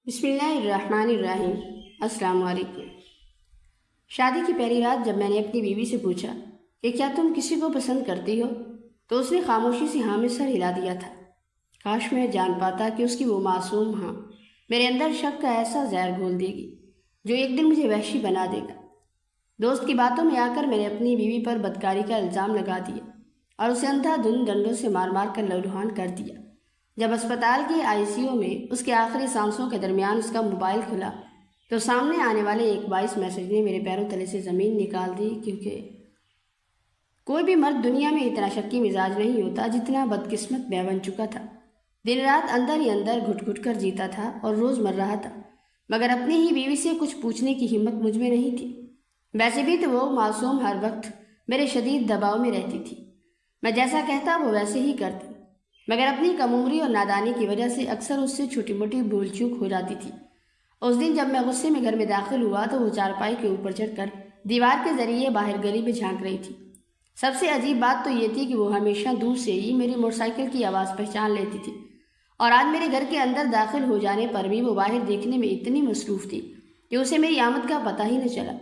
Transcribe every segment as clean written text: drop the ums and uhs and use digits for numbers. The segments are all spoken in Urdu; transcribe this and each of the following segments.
بسم اللہ الرحمن الرحیم۔ السلام علیکم۔ شادی کی پہلی رات جب میں نے اپنی بیوی سے پوچھا کہ کیا تم کسی کو پسند کرتی ہو تو اس نے خاموشی سے ہاں میں سر ہلا دیا تھا۔ کاش میں جان پاتا کہ اس کی وہ معصوم ہاں میرے اندر شک کا ایسا زہر گھول دے گی جو ایک دن مجھے وحشی بنا دے گا۔ دوست کی باتوں میں آ کر میں نے اپنی بیوی پر بدکاری کا الزام لگا دیا اور اسے اندھا دھند ڈنڈوں سے مار مار کر لہوحان کر دیا۔ جب اسپتال کے ICU میں اس کے آخری سانسوں کے درمیان اس کا موبائل کھلا تو سامنے آنے والے ایک باعث میسج نے میرے پیروں تلے سے زمین نکال دی، کیونکہ کوئی بھی مرد دنیا میں اتنا شکی مزاج نہیں ہوتا جتنا بدقسمت میں بن چکا تھا۔ دن رات اندر ہی اندر گھٹ گھٹ کر جیتا تھا اور روز مر رہا تھا، مگر اپنی ہی بیوی سے کچھ پوچھنے کی ہمت مجھ میں نہیں تھی۔ ویسے بھی تو وہ معصوم ہر وقت میرے شدید دباؤ میں رہتی تھی، میں جیسا کہتا وہ ویسے ہی کرتی، مگر اپنی کم عمری اور نادانی کی وجہ سے اکثر اس سے چھوٹی موٹی بھول چوک ہو جاتی تھی۔ اس دن جب میں غصے میں گھر میں داخل ہوا تو وہ چارپائی کے اوپر چڑھ کر دیوار کے ذریعے باہر گلی میں جھانک رہی تھی۔ سب سے عجیب بات تو یہ تھی کہ وہ ہمیشہ دور سے ہی میری موٹر سائیکل کی آواز پہچان لیتی تھی، اور آج میرے گھر کے اندر داخل ہو جانے پر بھی وہ باہر دیکھنے میں اتنی مصروف تھی کہ اسے میری آمد کا پتہ ہی نہ چلا۔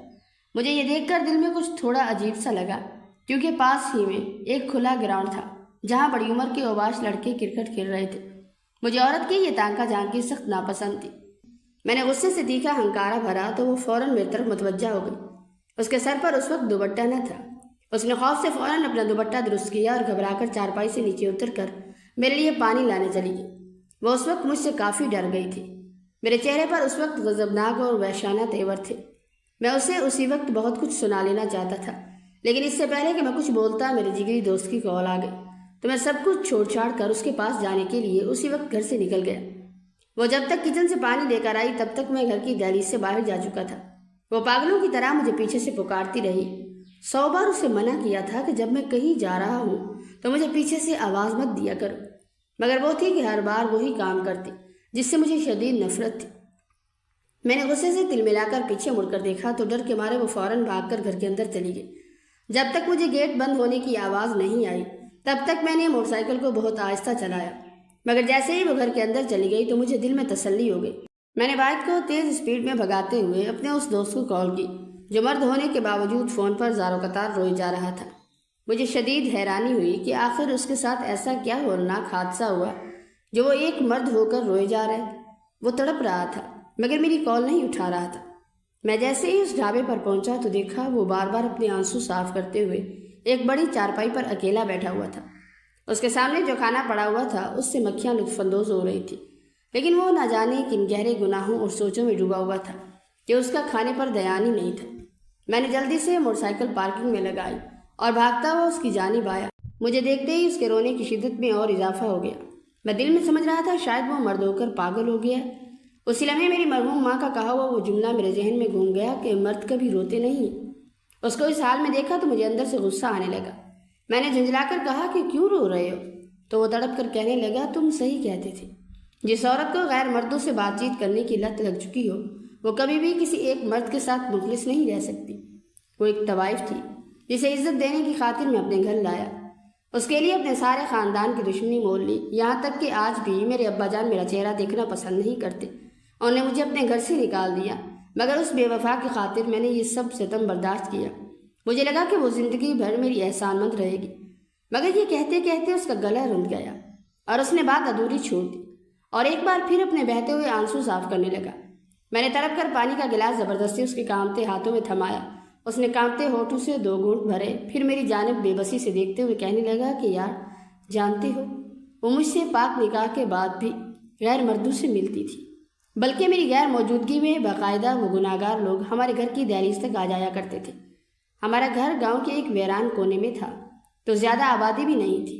مجھے یہ دیکھ کر دل میں کچھ تھوڑا عجیب سا لگا، کیونکہ پاس ہی میں ایک کھلا گراؤنڈ تھا جہاں بڑی عمر کے اوباش لڑکے کرکٹ کھیل رہے تھے۔ مجھے عورت کی یہ تانکا جھانکی سخت ناپسند تھی۔ میں نے غصے سے تیکھا ہنکارا بھرا تو وہ فوراً میری طرف متوجہ ہو گئی۔ اس کے سر پر اس وقت دوپٹہ نہ تھا۔ اس نے خوف سے فوراً اپنا دوپٹہ درست کیا اور گھبرا کر چارپائی سے نیچے اتر کر میرے لیے پانی لانے چلی گئی۔ وہ اس وقت مجھ سے کافی ڈر گئی تھی۔ میرے چہرے پر اس وقت غضبناک اور وحشانہ تیور تھے۔ میں اسے اسی وقت بہت کچھ سنا لینا چاہتا تھا، لیکن اس سے پہلے کہ میں کچھ بولتا میرے جگری دوست کی کال آ گئی، تو میں سب کچھ چھوڑ چھاڑ کر اس کے پاس جانے کے لیے اسی وقت گھر سے نکل گیا۔ وہ جب تک کچن سے پانی لے کر آئی تب تک میں گھر کی دہلیز سے باہر جا چکا تھا۔ وہ پاگلوں کی طرح مجھے پیچھے سے پکارتی رہی۔ 100 بار اسے منع کیا تھا کہ جب میں کہیں جا رہا ہوں تو مجھے پیچھے سے آواز مت دیا کرو، مگر وہ تھی کہ ہر بار وہی کام کرتی، جس سے مجھے شدید نفرت تھی۔ میں نے غصے سے تل ملا کر پیچھے مڑ کر دیکھا تو ڈر کے مارے وہ فوراً بھاگ کر گھر کے اندر چلی گئی۔ جب تک مجھے گیٹ بند ہونے کی آواز نہیں آئی تب تک میں نے موٹر سائیکل کو بہت آہستہ چلایا، مگر جیسے ہی وہ گھر کے اندر چلی گئی تو مجھے دل میں تسلی ہو گئی۔ میں نے بائک کو تیز اسپیڈ میں بھگاتے ہوئے اپنے اس دوست کو کال کی جو مرد ہونے کے باوجود فون پر زاروں قطار روئے جا رہا تھا۔ مجھے شدید حیرانی ہوئی کہ آخر اس کے ساتھ ایسا کیا ہولناک حادثہ ہوا جو وہ ایک مرد ہو کر روئے جا رہا ہے۔ وہ تڑپ رہا تھا مگر میری کال نہیں اٹھا رہا تھا۔ میں جیسے ہی اس ڈھابے پر پہنچا تو دیکھا وہ بار بار اپنے آنسو صاف کرتے ہوئے ایک بڑی چارپائی پر اکیلا بیٹھا ہوا تھا۔ اس کے سامنے جو کھانا پڑا ہوا تھا اس سے مکھیاں لطف اندوز ہو رہی تھی، لیکن وہ نہ جانے کن گہرے گناہوں اور سوچوں میں ڈوبا ہوا تھا کہ اس کا کھانے پر دھیان ہی نہیں تھا۔ میں نے جلدی سے موٹر سائیکل پارکنگ میں لگائی اور بھاگتا ہوا اس کی جانب آیا۔ مجھے دیکھتے ہی اس کے رونے کی شدت میں اور اضافہ ہو گیا۔ میں دل میں سمجھ رہا تھا شاید وہ مرد ہو کر پاگل ہو گیا ہے۔ اسی لمحے میری مرحوم ماں کا کہا ہوا وہ جملہ میرے ذہن میں گھوم گیا کہ مرد کبھی روتے نہیں۔ اس کو اس حال میں دیکھا تو مجھے اندر سے غصہ آنے لگا۔ میں نے جھنجھلا کر کہا کہ کیوں رو رہے ہو؟ تو وہ تڑپ کر کہنے لگا تم صحیح کہتے تھے، جس عورت کو غیر مردوں سے بات چیت کرنے کی لت لگ چکی ہو وہ کبھی بھی کسی ایک مرد کے ساتھ مخلص نہیں رہ سکتی۔ وہ ایک طوائف تھی جسے عزت دینے کی خاطر میں اپنے گھر لایا، اس کے لیے اپنے سارے خاندان کی دشمنی مول لی، یہاں تک کہ آج بھی میرے ابا جان میرا چہرہ دیکھنا پسند نہیں کرتے۔ انہوں نے مجھے اپنے گھر سے نکال دیا، مگر اس بے وفا کی خاطر میں نے یہ سب ستم برداشت کیا۔ مجھے لگا کہ وہ زندگی بھر میری احسان مند رہے گی، مگر یہ کہتے کہتے اس کا گلا رند گیا اور اس نے بات ادھوری چھوڑ دی اور ایک بار پھر اپنے بہتے ہوئے آنسو صاف کرنے لگا۔ میں نے تڑپ کر پانی کا گلاس زبردستی اس کے کانپتے ہاتھوں میں تھمایا۔ اس نے کانپتے ہونٹوں سے 2 گھونٹ بھرے، پھر میری جانب بے بسی سے دیکھتے ہوئے کہنے لگا کہ یار جانتے ہو وہ مجھ سے پاک نکاح کے بعد بھی غیر مردوں سے ملتی تھی، بلکہ میری غیر موجودگی میں باقاعدہ وہ گناہگار لوگ ہمارے گھر کی دہلیز تک آ جایا کرتے تھے۔ ہمارا گھر گاؤں کے ایک ویران کونے میں تھا تو زیادہ آبادی بھی نہیں تھی،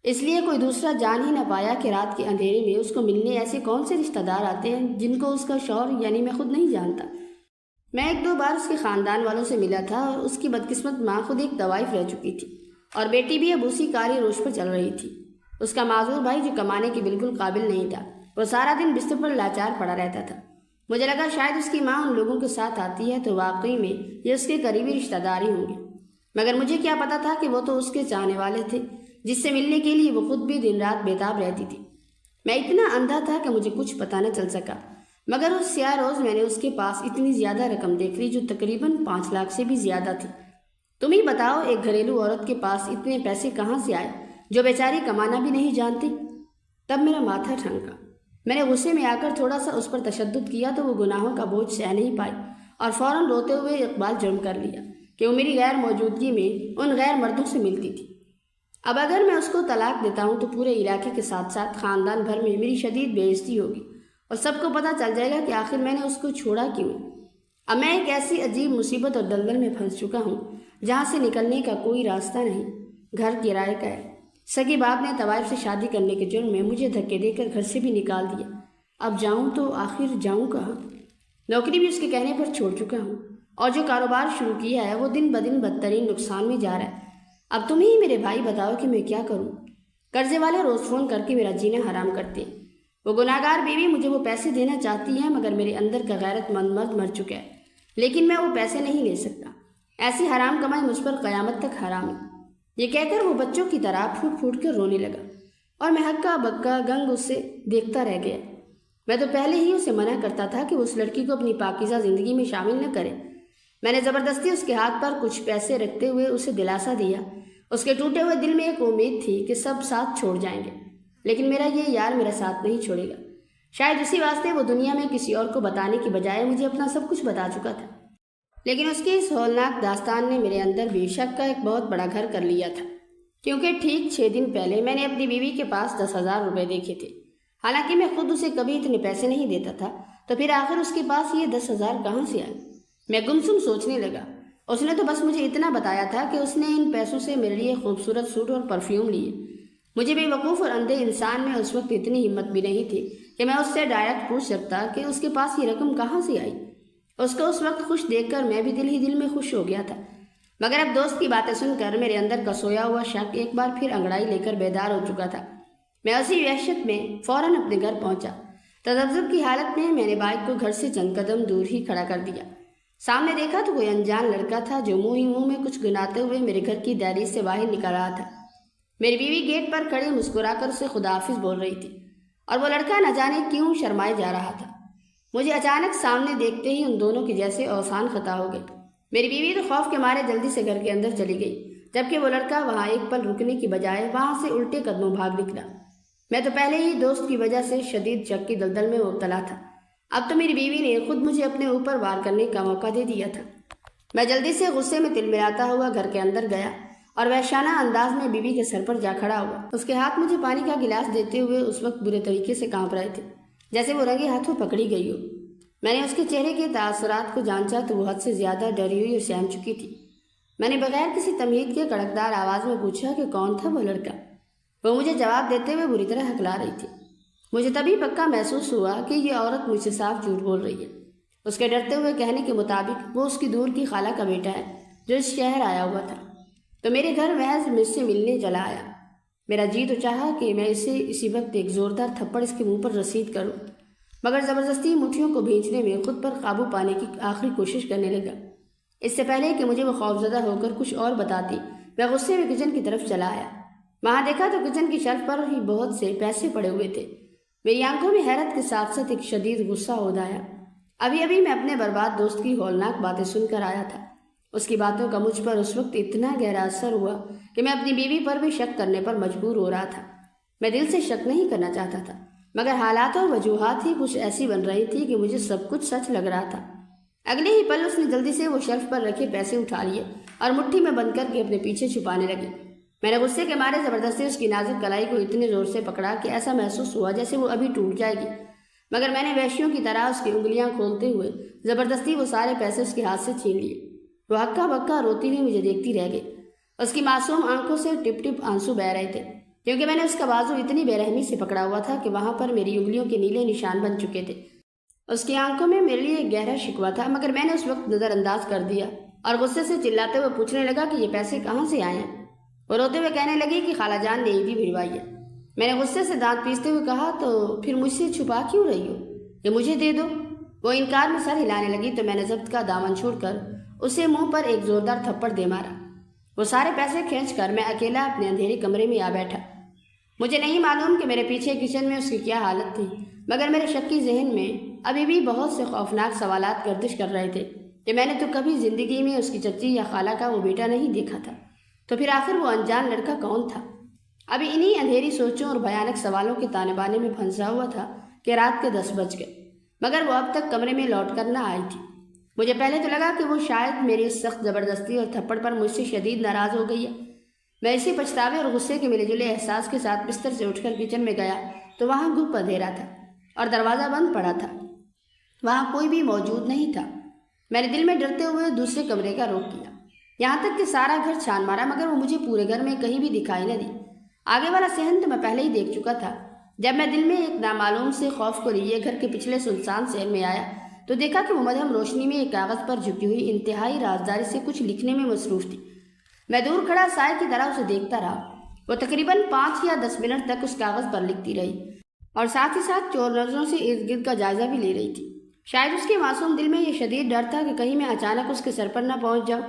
اس لیے کوئی دوسرا جان ہی نہ پایا کہ رات کے اندھیرے میں اس کو ملنے ایسے کون سے رشتہ دار آتے ہیں جن کو اس کا شوہر یعنی میں خود نہیں جانتا۔ میں 1-2 بار اس کے خاندان والوں سے ملا تھا اور اس کی بدقسمت ماں خود ایک طوائف رہ چکی تھی اور بیٹی بھی اب اسی کاری روش پر چل رہی تھی۔ اس کا معذور بھائی جو کمانے کے بالکل قابل نہیں تھا وہ سارا دن بستر پر لاچار پڑا رہتا تھا۔ مجھے لگا شاید اس کی ماں ان لوگوں کے ساتھ آتی ہے تو واقعی میں یہ اس کے قریبی رشتہ دار ہی ہوں گے، مگر مجھے کیا پتا تھا کہ وہ تو اس کے چاہنے والے تھے جس سے ملنے کے لیے وہ خود بھی دن رات بے تاب رہتی تھی۔ میں اتنا اندھا تھا کہ مجھے کچھ پتہ نہ چل سکا، مگر اس سیاہ روز میں نے اس کے پاس اتنی زیادہ رقم دیکھ لی جو تقریباً 5 لاکھ سے بھی زیادہ تھی۔ تم ہی بتاؤ ایک گھریلو عورت کے پاس اتنے پیسے کہاں سے آئے جو بیچاری کمانا بھی نہیں جانتی؟ تب میرا ماتھا ٹھنکا۔ میں نے غصے میں آ کر تھوڑا سا اس پر تشدد کیا تو وہ گناہوں کا بوجھ سہ نہیں پائی اور فوراً روتے ہوئے اقبال جرم کر لیا کہ وہ میری غیر موجودگی میں ان غیر مردوں سے ملتی تھی۔ اب اگر میں اس کو طلاق دیتا ہوں تو پورے علاقے کے ساتھ ساتھ خاندان بھر میں میری شدید بے عزتی ہوگی اور سب کو پتہ چل جائے گا کہ آخر میں نے اس کو چھوڑا کیوں۔ اب میں ایک ایسی عجیب مصیبت اور دلدل میں پھنس چکا ہوں جہاں سے نکلنے کا کوئی راستہ نہیں۔ گھر کرائے کا ہے۔ سگے باپ نے طوائف سے شادی کرنے کے جرم میں مجھے دھکے دے کر گھر سے بھی نکال دیا۔ اب جاؤں تو آخر جاؤں کہاں؟ نوکری بھی اس کے کہنے پر چھوڑ چکا ہوں اور جو کاروبار شروع کیا ہے وہ دن بدن بدترین نقصان میں جا رہا ہے۔ اب تم ہی میرے بھائی بتاؤ کہ میں کیا کروں؟ قرضے والے روز فون کر کے میرا جینا حرام کرتے۔ وہ گناہگار بیوی مجھے وہ پیسے دینا چاہتی ہے مگر میرے اندر کا غیرت مند مرد مر چکا ہے، لیکن میں وہ پیسے نہیں لے سکتا۔ ایسی حرام کمائی مجھ پر قیامت تک حرام ہے۔ یہ کہہ کر وہ بچوں کی طرح پھوٹ پھوٹ کر رونے لگا اور میں ہکا بکا گنگ اسے دیکھتا رہ گیا۔ میں تو پہلے ہی اسے منع کرتا تھا کہ وہ اس لڑکی کو اپنی پاکیزہ زندگی میں شامل نہ کرے۔ میں نے زبردستی اس کے ہاتھ پر کچھ پیسے رکھتے ہوئے اسے دلاسا دیا۔ اس کے ٹوٹے ہوئے دل میں ایک امید تھی کہ سب ساتھ چھوڑ جائیں گے، لیکن میرا یہ یار میرا ساتھ نہیں چھوڑے گا۔ شاید اسی واسطے وہ دنیا میں کسی اور کو بتانے کی بجائے مجھے اپنا سب کچھ بتا چکا تھا، لیکن اس کی اس ہولناک داستان نے میرے اندر بھی شک کا ایک بہت بڑا گھر کر لیا تھا، کیونکہ ٹھیک 6 دن پہلے میں نے اپنی بیوی کے پاس 10,000 روپے دیکھے تھے۔ حالانکہ میں خود اسے کبھی اتنے پیسے نہیں دیتا تھا، تو پھر آخر اس کے پاس یہ 10,000 کہاں سے آئے؟ میں گمسم سوچنے لگا۔ اس نے تو بس مجھے اتنا بتایا تھا کہ اس نے ان پیسوں سے میرے لیے خوبصورت سوٹ اور پرفیوم لیے۔ مجھے بے وقوف اور اندھے انسان میں اس وقت اتنی ہمت بھی نہیں تھی کہ میں اس سے ڈائریکٹ پوچھ سکتا کہ اس کے پاس یہ رقم کہاں سے آئی۔ اس کو اس وقت خوش دیکھ کر میں بھی دل ہی دل میں خوش ہو گیا تھا، مگر اب دوست کی باتیں سن کر میرے اندر کا سویا ہوا شک ایک بار پھر انگڑائی لے کر بیدار ہو چکا تھا۔ میں اسی وحشت میں فوراً اپنے گھر پہنچا۔ تذبذب کی حالت میں نے بائک کو گھر سے چند قدم دور ہی کھڑا کر دیا۔ سامنے دیکھا تو کوئی انجان لڑکا تھا جو منہ ہی منہ میں کچھ گناتے ہوئے میرے گھر کی دہلیز سے باہر نکل رہا تھا۔ میری بیوی گیٹ پر کھڑی مسکرا کر اسے خداحافظ بول رہی تھی اور وہ لڑکا نہ جانے کیوں شرمائے جا رہا تھا۔ مجھے اچانک سامنے دیکھتے ہی ان دونوں کے جیسے اوسان خطا ہو گئے۔ میری بیوی تو خوف کے مارے جلدی سے گھر کے اندر چلی گئی، جبکہ وہ لڑکا وہاں ایک پل رکنے کی بجائے وہاں سے الٹے قدموں بھاگ نکلا۔ میں تو پہلے ہی دوست کی وجہ سے شدید شک کی دلدل میں مبتلا تھا، اب تو میری بیوی نے خود مجھے اپنے اوپر وار کرنے کا موقع دے دیا تھا۔ میں جلدی سے غصے میں تلملاتا ہوا گھر کے اندر گیا اور وحشانہ انداز میں بیوی کے سر پر جا کھڑا ہوا۔ اس کے ہاتھ مجھے پانی کا گلاس دیتے ہوئے اس وقت برے طریقے سے کانپ رہے تھے، جیسے وہ رنگے ہاتھوں پکڑی گئی ہو۔ میں نے اس کے چہرے کے تاثرات کو جانچا تو وہ حد سے زیادہ ڈری ہوئی اور سہم چکی تھی۔ میں نے بغیر کسی تمہید کے کڑکدار آواز میں پوچھا کہ کون تھا وہ لڑکا؟ وہ مجھے جواب دیتے ہوئے بری طرح ہکلا رہی تھی۔ مجھے تبھی پکا محسوس ہوا کہ یہ عورت مجھ سے صاف جھوٹ بول رہی ہے۔ اس کے ڈرتے ہوئے کہنے کے مطابق وہ اس کی دور کی خالہ کا بیٹا ہے جو اس شہر آیا ہوا تھا، تو میرے گھر محض مجھ سے ملنے چلا آیا۔ میرا جی تو چاہا کہ میں اسے اسی وقت ایک زوردار تھپڑ اس کے منہ پر رسید کروں، مگر زبردستی مٹھیوں کو بھینچنے میں خود پر قابو پانے کی آخری کوشش کرنے لگا۔ اس سے پہلے کہ مجھے وہ خوفزدہ ہو کر کچھ اور بتاتی، میں غصے میں کچن کی طرف چلا آیا۔ وہاں دیکھا تو کچن کی شیلف پر ہی بہت سے پیسے پڑے ہوئے تھے۔ میری آنکھوں میں حیرت کے ساتھ ساتھ ایک شدید غصہ عود آیا۔ ابھی میں اپنے برباد دوست کی ہولناک باتیں سن کر آیا تھا۔ اس کی باتوں کا مجھ پر اس وقت اتنا گہرا اثر ہوا کہ میں اپنی بیوی پر بھی شک کرنے پر مجبور ہو رہا تھا۔ میں دل سے شک نہیں کرنا چاہتا تھا، مگر حالات اور وجوہات ہی کچھ ایسی بن رہی تھی کہ مجھے سب کچھ سچ لگ رہا تھا۔ اگلے ہی پل اس نے جلدی سے وہ شیلف پر رکھے پیسے اٹھا لیے اور مٹھی میں بند کر کے اپنے پیچھے چھپانے لگی۔ میں نے غصے کے مارے زبردستی اس کی نازک کلائی کو اتنے زور سے پکڑا کہ ایسا محسوس ہوا جیسے وہ ابھی ٹوٹ جائے گی، مگر میں نے وحشیوں کی طرح اس کی انگلیاں کھولتے ہوئے زبردستی وہ سارے پیسے اس کے ہاتھ سے چھین لیے۔ وہ ہکا بکا روتی ہوئی مجھے دیکھتی رہ گئی۔ اس کی معصوم آنکھوں سے ٹپ ٹپ آنسو بہہ رہے تھے، کیونکہ میں نے اس کا بازو اتنی بے رحمی سے پکڑا ہوا تھا کہ وہاں پر میری انگلیوں کے نیلے نشان بن چکے تھے۔ اس کی آنکھوں میں میرے لیے ایک گہرا شکوہ تھا، مگر میں نے اس وقت نظر انداز کر دیا اور غصے سے چلاتے ہوئے پوچھنے لگا کہ یہ پیسے کہاں سے آئے ہیں۔ وہ روتے ہوئے کہنے لگی کہ خالہ جان نے عیدی بھجوائی ہے۔ میں نے غصے سے دانت پیستے ہوئے کہا تو پھر مجھ سے چھپا کیوں رہی ہو؟ یہ مجھے دے دو۔ وہ انکار میں سر ہلانے لگی تو میں نے ضبط کا دامن چھوڑ کر اسے منہ پر ایک زوردار تھپڑ دے مارا۔ وہ سارے پیسے کھینچ کر میں اکیلا اپنے اندھیرے کمرے میں آ بیٹھا۔ مجھے نہیں معلوم کہ میرے پیچھے کچن میں اس کی کیا حالت تھی، مگر میرے شکی ذہن میں ابھی بھی بہت سے خوفناک سوالات گردش کر رہے تھے کہ میں نے تو کبھی زندگی میں اس کی چچی یا خالہ کا وہ بیٹا نہیں دیکھا تھا، تو پھر آخر وہ انجان لڑکا کون تھا؟ ابھی انہی اندھیری سوچوں اور بھیانک سوالوں کے تانے بانے میں پھنسا ہوا تھا کہ رات کے 10 بج گئے، مگر وہ اب تک کمرے میں لوٹ کر نہ آئی تھی۔ مجھے پہلے تو لگا کہ وہ شاید میری اس سخت زبردستی اور تھپڑ پر مجھ سے شدید ناراض ہو گئی ہے۔ میں اسی پچھتاوے اور غصے کے ملے جلے احساس کے ساتھ بستر سے اٹھ کر کچن میں گیا تو وہاں گپ اندھیرا تھا اور دروازہ بند پڑا تھا، وہاں کوئی بھی موجود نہیں تھا۔ میں نے دل میں ڈرتے ہوئے دوسرے کمرے کا رخ کیا، یہاں تک کہ سارا گھر چھان مارا، مگر وہ مجھے پورے گھر میں کہیں بھی دکھائی نہ دی۔ آگے والا صحن تو میں پہلے ہی دیکھ چکا تھا۔ جب میں دل میں ایک نامعلوم سے خوف کو لیے گھر کے پچھلے سنسان صحن میں آیا تو دیکھا کہ وہ مدھم روشنی میں ایک کاغذ پر جھکی ہوئی انتہائی رازداری سے کچھ لکھنے میں مصروف تھی۔ میں دور کھڑا سائے کی طرح اسے دیکھتا رہا۔ وہ تقریباً 5 یا 10 منٹ تک اس کاغذ پر لکھتی رہی اور ساتھ ہی ساتھ چور نظروں سے ارد گرد کا جائزہ بھی لے رہی تھی۔ شاید اس کے معصوم دل میں یہ شدید ڈر تھا کہ کہیں میں اچانک اس کے سر پر نہ پہنچ جاؤں۔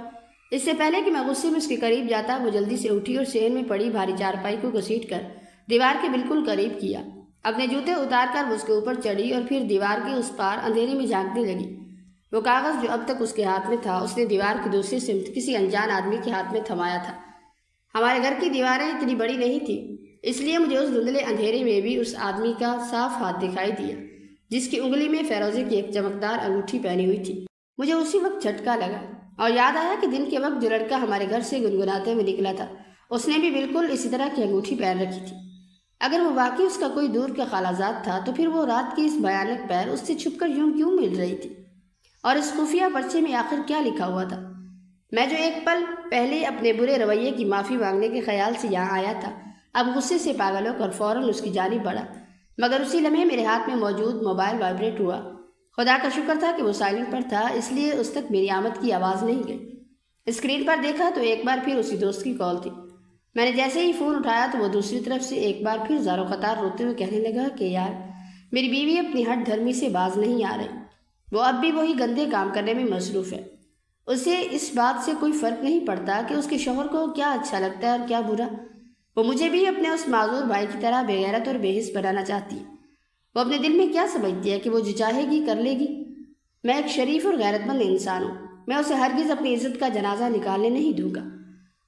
اس سے پہلے کہ میں غصے میں اس کے قریب جاتا، وہ جلدی سے اٹھی اور صحن میں پڑی بھاری چارپائی کو گھسیٹ کر دیوار کے بالکل قریب کیا۔ اپنے جوتے اتار کر وہ اس کے اوپر چڑھی اور پھر دیوار کے اس پار اندھیرے میں جھانکنے لگی۔ وہ کاغذ جو اب تک اس کے ہاتھ میں تھا اس نے دیوار کی دوسری سمت کسی انجان آدمی کے ہاتھ میں تھمایا تھا۔ ہمارے گھر کی دیواریں اتنی بڑی نہیں تھی، اس لیے مجھے اس دھندلے اندھیرے میں بھی اس آدمی کا صاف ہاتھ دکھائی دیا جس کی انگلی میں فیروزے کی ایک چمکدار انگوٹھی پہنی ہوئی تھی۔ مجھے اسی وقت جھٹکا لگا اور یاد آیا کہ دن کے وقت جو لڑکا ہمارے گھر سے گنگناتے ہوئے نکلا تھا اس نے بھی بالکل اسی طرح کی انگوٹھی پہن رکھی تھی۔ اگر وہ واقعی اس کا کوئی دور کا خالازاد تھا تو پھر وہ رات کی اس بھیانک پیر اس سے چھپ کر یوں کیوں مل رہی تھی؟ اور اس خفیہ پرچے میں آخر کیا لکھا ہوا تھا؟ میں جو ایک پل پہلے اپنے برے رویے کی معافی مانگنے کے خیال سے یہاں آیا تھا، اب غصے سے پاگل ہو کر فوراً اس کی جانب بڑھا، مگر اسی لمحے میرے ہاتھ میں موجود موبائل وائبریٹ ہوا۔ خدا کا شکر تھا کہ وہ سائلنٹ پر تھا، اس لیے اس تک میری آمد کی آواز نہیں گئی۔ اسکرین پر دیکھا تو ایک بار پھر اسی دوست کی کال تھی۔ میں نے جیسے ہی فون اٹھایا تو وہ دوسری طرف سے ایک بار پھر زار و قطار روتے ہوئے کہنے لگا کہ یار میری بیوی اپنی ہٹ دھرمی سے باز نہیں آ رہی، وہ اب بھی وہی گندے کام کرنے میں مصروف ہے۔ اسے اس بات سے کوئی فرق نہیں پڑتا کہ اس کے شوہر کو کیا اچھا لگتا ہے اور کیا برا۔ وہ مجھے بھی اپنے اس معذور بھائی کی طرح بے غیرت اور بے حس بنانا چاہتی ہے۔ وہ اپنے دل میں کیا سمجھتی ہے کہ وہ جو چاہے گی کر لے گی؟ میں ایک شریف اور غیرت مند انسان ہوں، میں اسے ہرگز اپنی عزت کا جنازہ نکالنے نہیں دوں گا۔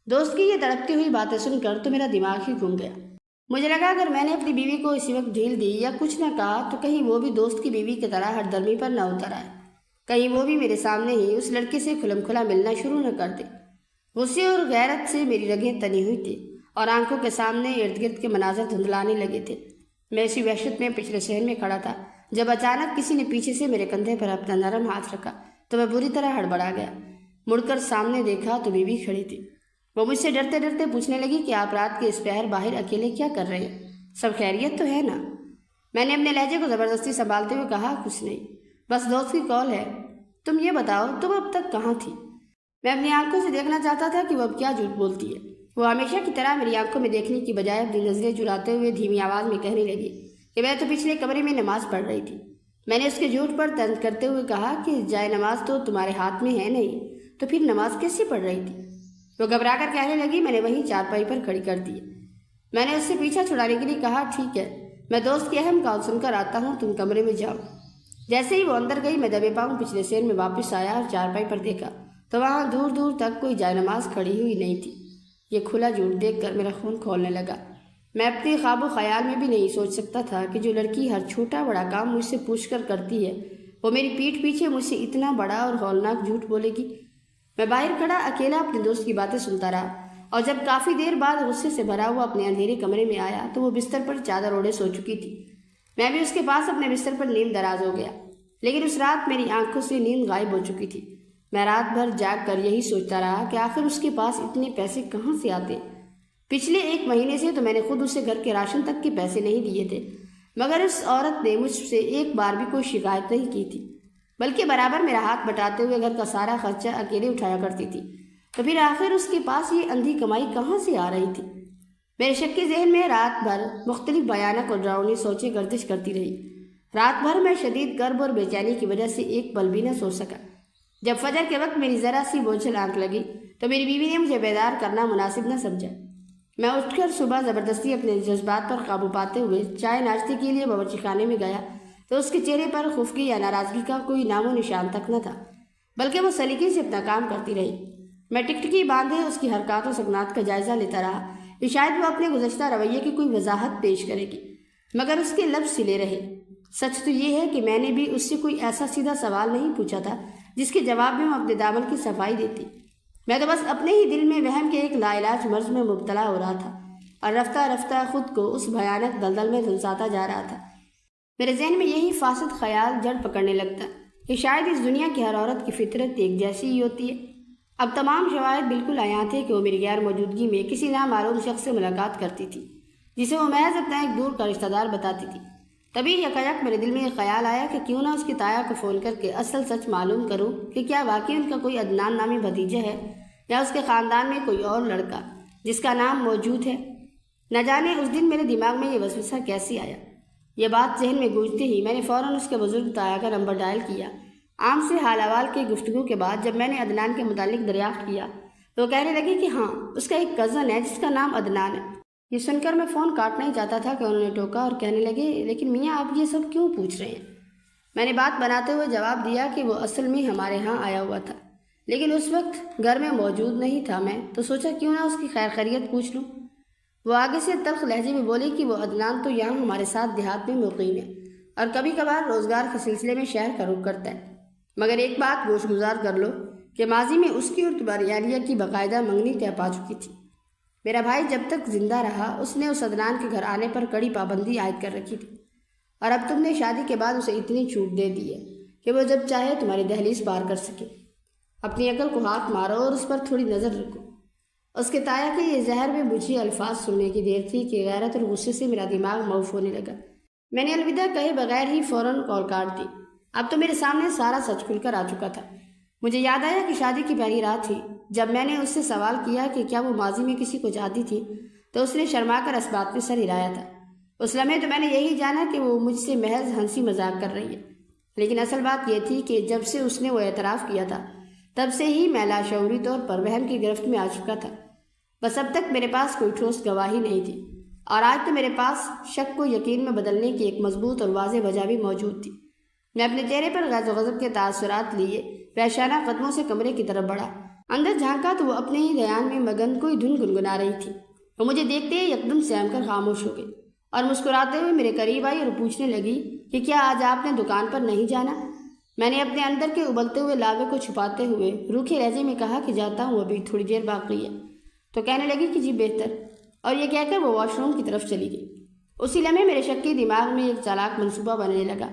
دوست کی یہ تڑپتی ہوئی باتیں سن کر تو میرا دماغ ہی گھوم گیا۔ مجھے لگا اگر میں نے اپنی بیوی کو اسی وقت ڈھیل دی یا کچھ نہ کہا تو کہیں وہ بھی دوست کی بیوی کی طرح ہٹ درمی پر نہ اتر آئے، کہیں وہ بھی میرے سامنے ہی اس لڑکے سے کھلم کھلا ملنا شروع نہ کر دے۔ غصے اور غیرت سے میری رگیں تنی ہوئی تھی اور آنکھوں کے سامنے ارد گرد کے مناظر دھندلانے لگے تھے۔ میں اسی وحشت میں پچھلے صحن میں کھڑا تھا جب اچانک کسی نے پیچھے سے میرے کندھے پر اپنا نرم ہاتھ رکھا تو میں بری طرح ہڑبڑا گیا۔ مڑ کر سامنے دیکھا تو بیوی کھڑی تھی۔ وہ مجھ سے ڈرتے ڈرتے پوچھنے لگی کہ آپ رات کے اس پہر باہر اکیلے کیا کر رہے ہیں؟ سب خیریت تو ہے نا؟ میں نے اپنے لہجے کو زبردستی سنبھالتے ہوئے کہا کچھ نہیں، بس دوست کی کال ہے۔ تم یہ بتاؤ تم اب تک کہاں تھی؟ میں اپنی آنکھوں سے دیکھنا چاہتا تھا کہ وہ اب کیا جھوٹ بولتی ہے۔ وہ ہمیشہ کی طرح میری آنکھوں میں دیکھنے کی بجائے اپنی نظریں چراتے ہوئے دھیمی آواز میں کہنے لگی کہ میں تو پچھلے کمرے میں نماز پڑھ رہی تھی۔ میں نے اس کے جھوٹ پر طنز کرتے ہوئے کہا کہ جائے نماز تو تمہارے ہاتھ میں ہے نہیں، تو پھر نماز کیسے پڑھ رہی تھی؟ وہ گھبرا کر کہنے لگی میں نے وہیں چارپائی پر کھڑی کر دی۔ میں نے اس سے پیچھا چھڑانے کے لیے کہا ٹھیک ہے، میں دوست کی اہم کال سن کر آتا ہوں، تم کمرے میں جاؤ۔ جیسے ہی وہ اندر گئی میں دبے پاؤں پچھلے صحن میں واپس آیا اور چارپائی پر دیکھا تو وہاں دور دور تک کوئی جائے نماز کھڑی ہوئی نہیں تھی۔ یہ کھلا جھوٹ دیکھ کر میرا خون کھولنے لگا۔ میں اپنے خواب و خیال میں بھی نہیں سوچ سکتا تھا کہ جو لڑکی ہر چھوٹا بڑا کام مجھ سے پوچھ کر کرتی ہے وہ میری پیٹھ پیچھے مجھ سے اتنا بڑا اور ہولناک جھوٹ بولے گی۔ میں باہر کھڑا اکیلا اپنے دوست کی باتیں سنتا رہا اور جب کافی دیر بعد غصے سے بھرا ہوا اپنے اندھیرے کمرے میں آیا تو وہ بستر پر چادر اوڑھے سو چکی تھی۔ میں بھی اس کے پاس اپنے بستر پر نیم دراز ہو گیا، لیکن اس رات میری آنکھوں سے نیند غائب ہو چکی تھی۔ میں رات بھر جاگ کر یہی سوچتا رہا کہ آخر اس کے پاس اتنے پیسے کہاں سے آتے۔ پچھلے 1 مہینے سے تو میں نے خود اسے گھر کے راشن تک کے پیسے نہیں دیے تھے، مگر اس عورت نے مجھ سے ایک بار بھی کوئی شکایت نہیں کی تھی، بلکہ برابر میرا ہاتھ بٹاتے ہوئے گھر کا سارا خرچہ اکیلے اٹھایا کرتی تھی۔ تو پھر آخر اس کے پاس یہ اندھی کمائی کہاں سے آ رہی تھی؟ میرے شکی ذہن میں رات بھر مختلف بھیانک اور ڈراؤنی سوچیں گردش کرتی رہی۔ رات بھر میں شدید کرب اور بے چینی کی وجہ سے ایک پل بھی نہ سو سکا۔ جب فجر کے وقت میری ذرا سی بوجھل آنکھ لگی تو میری بیوی نے مجھے بیدار کرنا مناسب نہ سمجھا۔ میں اٹھ کر صبح زبردستی اپنے جذبات پر قابو پاتے ہوئے چائے ناشتے کے لیے باورچی خانے میں گیا تو اس کے چہرے پر خفگی یا ناراضگی کا کوئی نام و نشان تک نہ تھا، بلکہ وہ سلیقے سے اپنا کام کرتی رہی۔ میں ٹکٹکی باندھے اس کی حرکات و سکنات کا جائزہ لیتا رہا کہ شاید وہ اپنے گزشتہ رویے کی کوئی وضاحت پیش کرے گی، مگر اس کے لب سلے رہے۔ سچ تو یہ ہے کہ میں نے بھی اس سے کوئی ایسا سیدھا سوال نہیں پوچھا تھا جس کے جواب میں وہ اپنے دامن کی صفائی دیتی۔ میں تو بس اپنے ہی دل میں وہم کے ایک لا علاج مرض میں مبتلا ہو رہا تھا اور رفتہ رفتہ خود کو اس بھیانک دلدل میں دھنساتا جا رہا تھا۔ میرے ذہن میں یہی فاسد خیال جڑ پکڑنے لگتا کہ شاید اس دنیا کی ہر عورت کی فطرت ایک جیسی ہی ہوتی ہے۔ اب تمام شواہد بالکل عیاں تھے کہ وہ میری غیر موجودگی میں کسی نامعلوم شخص سے ملاقات کرتی تھی، جسے وہ محض اپنا ایک دور کا رشتہ دار بتاتی تھی۔ تبھی یکایک میرے دل میں یہ خیال آیا کہ کیوں نہ اس کی تایا کو فون کر کے اصل سچ معلوم کروں کہ کیا واقعی ان کا کوئی عدنان نامی بھتیجا ہے یا اس کے خاندان میں کوئی اور لڑکا جس کا نام موجود ہے۔ نہ جانے اس دن میرے دماغ میں یہ وسوسہ کیسے آیا۔ یہ بات ذہن میں گونجتے ہی میں نے فوراً اس کے بزرگ تایا کا نمبر ڈائل کیا۔ عام سے حال احوال کی گفتگو کے بعد جب میں نے عدنان کے متعلق دریافت کیا تو وہ کہنے لگے کہ ہاں، اس کا ایک کزن ہے جس کا نام عدنان ہے۔ یہ سن کر میں فون کاٹنا ہی چاہتا تھا کہ انہوں نے ٹوکا اور کہنے لگے، لیکن میاں آپ یہ سب کیوں پوچھ رہے ہیں؟ میں نے بات بناتے ہوئے جواب دیا کہ وہ اصل میں ہمارے ہاں آیا ہوا تھا، لیکن اس وقت گھر میں موجود نہیں تھا میں، تو سوچا کیوں نہ اس کی خیر خیریت پوچھ لوں۔ وہ آگے سے تلخ لہجے میں بولی کہ وہ عدنان تو یہاں ہمارے ساتھ دیہات میں مقیم ہے اور کبھی کبھار روزگار کے سلسلے میں شہر کا رخ کرتا ہے، مگر ایک بات گوش گزار کر لو کہ ماضی میں اس کی اور تمہاری عالیہ کی باقاعدہ منگنی طے پا چکی تھی۔ میرا بھائی جب تک زندہ رہا اس نے اس عدنان کے گھر آنے پر کڑی پابندی عائد کر رکھی تھی، اور اب تم نے شادی کے بعد اسے اتنی چھوٹ دے دی ہے کہ وہ جب چاہے تمہاری دہلیز پار کر سکے۔ اپنی عقل کو ہاتھ مارو اور اس پر تھوڑی نظر رکھو۔ اس کے تایا کے یہ زہر میں مجھے الفاظ سننے کی دیر تھی کہ غیرت اور غصے سے میرا دماغ موف ہونے لگا۔ میں نے الوداع کہے بغیر ہی فوراً کال کاٹ دی۔ اب تو میرے سامنے سارا سچ کھل کر آ چکا تھا۔ مجھے یاد آیا کہ شادی کی پہلی رات تھی جب میں نے اس سے سوال کیا کہ کیا وہ ماضی میں کسی کو چاہتی تھی، تو اس نے شرما کر اس بات پہ سر ہلایا تھا۔ اس لمحے تو میں نے یہی جانا کہ وہ مجھ سے محض ہنسی مذاق کر رہی ہے، لیکن اصل بات یہ تھی کہ جب سے اس نے وہ اعتراف کیا تھا تب سے ہی میں لاشعوری طور پر وہم کی گرفت میں آ چکا تھا۔ بس اب تک میرے پاس کوئی ٹھوس گواہی نہیں تھی، اور آج تو میرے پاس شک کو یقین میں بدلنے کی ایک مضبوط اور واضح وجہ بھی موجود تھی۔ میں اپنے چہرے پر غیظ و غضب کے تاثرات لیے پیشانہ قدموں سے کمرے کی طرف بڑھا۔ اندر جھانکا تو وہ اپنے ہی دھیان میں مگن کوئی دھن گنگنا رہی تھی۔ وہ مجھے دیکھتے ہی یکدم سہم کر خاموش ہو گئی اور مسکراتے ہوئے میرے قریب آئی اور پوچھنے لگی کہ کیا آج آپ نے دکان پر نہیں جانا؟ میں نے اپنے اندر کے ابلتے ہوئے لاوے کو چھپاتے ہوئے روکھے لہجے میں کہا کہ جاتا ہوں، ابھی تھوڑی دیر باقی ہے۔ تو کہنے لگی کہ جی بہتر، اور یہ کہہ کر وہ واش روم کی طرف چلی گئی۔ اسی لمحے میرے شکی دماغ میں ایک چالاک منصوبہ بننے لگا،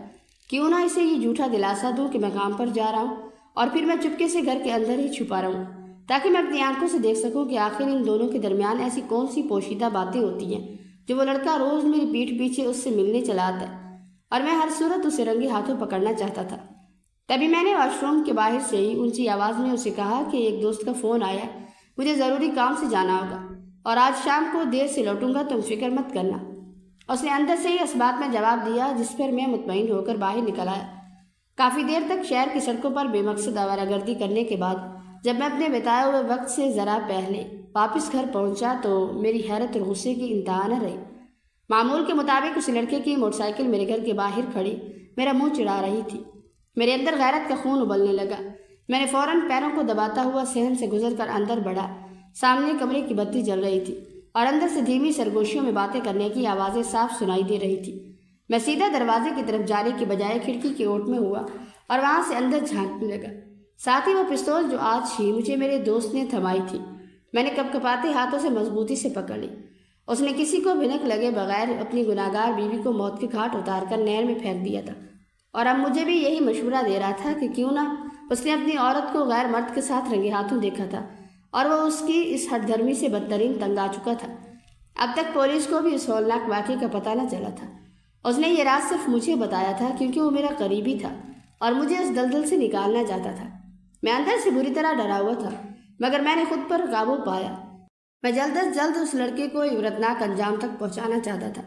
کیوں نہ اسے یہ جھوٹا دلاسا دوں کہ میں کام پر جا رہا ہوں اور پھر میں چپکے سے گھر کے اندر ہی چھپا رہوں، تاکہ میں اپنی آنکھوں سے دیکھ سکوں کہ آخر ان دونوں کے درمیان ایسی کون سی پوشیدہ باتیں ہوتی ہیں جو وہ لڑکا روز میری پیٹھ پیچھے اس سے ملنے چلا آتا ہے، اور میں ہر صورت اسے رنگے ہاتھوں پکڑنا چاہتا تھا۔ تبھی میں نے واش روم کے باہر سے ہی اونچی آواز میں اسے کہا کہ ایک دوست کا فون آیا، مجھے ضروری کام سے جانا ہوگا اور آج شام کو دیر سے لوٹوں گا، تم فکر مت کرنا۔ اس نے اندر سے ہی اس بات میں جواب دیا، جس پر میں مطمئن ہو کر باہر نکل آیا۔ کافی دیر تک شہر کی سڑکوں پر بے مقصد آوارہ گردی کرنے کے بعد جب میں اپنے بتائے ہوئے وقت سے ذرا پہلے واپس گھر پہنچا تو میری حیرت اور غصے کی انتہا نہ رہی۔ معمول کے مطابق اس لڑکے کی موٹر سائیکل میرے گھر کے باہر کھڑی میرا منہ چڑھا رہی تھی۔ میرے اندر غیرت کا خون ابلنے لگا۔ میں نے فوراً پیروں کو دباتا ہوا صحن سے گزر کر اندر بڑھا۔ سامنے کمرے کی بتی جل رہی تھی اور اندر سے دھیمی سرگوشیوں میں باتیں کرنے کی آوازیں صاف سنائی دے رہی تھی۔ میں سیدھا دروازے کی طرف جانے کی بجائے کھڑکی کی اوٹ میں ہوا اور وہاں سے اندر جھانکنے لگا۔ ساتھ ہی وہ پستول جو آج ہی مجھے میرے دوست نے تھمائی تھی میں نے کپکپاتے ہاتھوں سے مضبوطی سے پکڑ لی۔ اس نے کسی کو بھنک لگے بغیر اپنی گناہگار بیوی کو موت کے گھاٹ اتار کر نہر میں پھینک دیا تھا، اور اب مجھے بھی یہی مشورہ دے رہا تھا کہ کیوں نہ اس نے اپنی عورت کو غیر مرد کے ساتھ رنگے ہاتھوں دیکھا تھا اور وہ اس کی اس ہٹ دھرمی سے بدترین تنگ آ چکا تھا۔ اب تک پولیس کو بھی اس ہولناک واقعے کا پتہ نہ چلا تھا۔ اس نے یہ راز صرف مجھے بتایا تھا کیونکہ وہ میرا قریبی تھا اور مجھے اس دلدل سے نکالنا چاہتا تھا۔ میں اندر سے بری طرح ڈرا ہوا تھا، مگر میں نے خود پر قابو پایا۔ میں جلد از جلد اس لڑکے کو عبرتناک انجام تک پہنچانا چاہتا تھا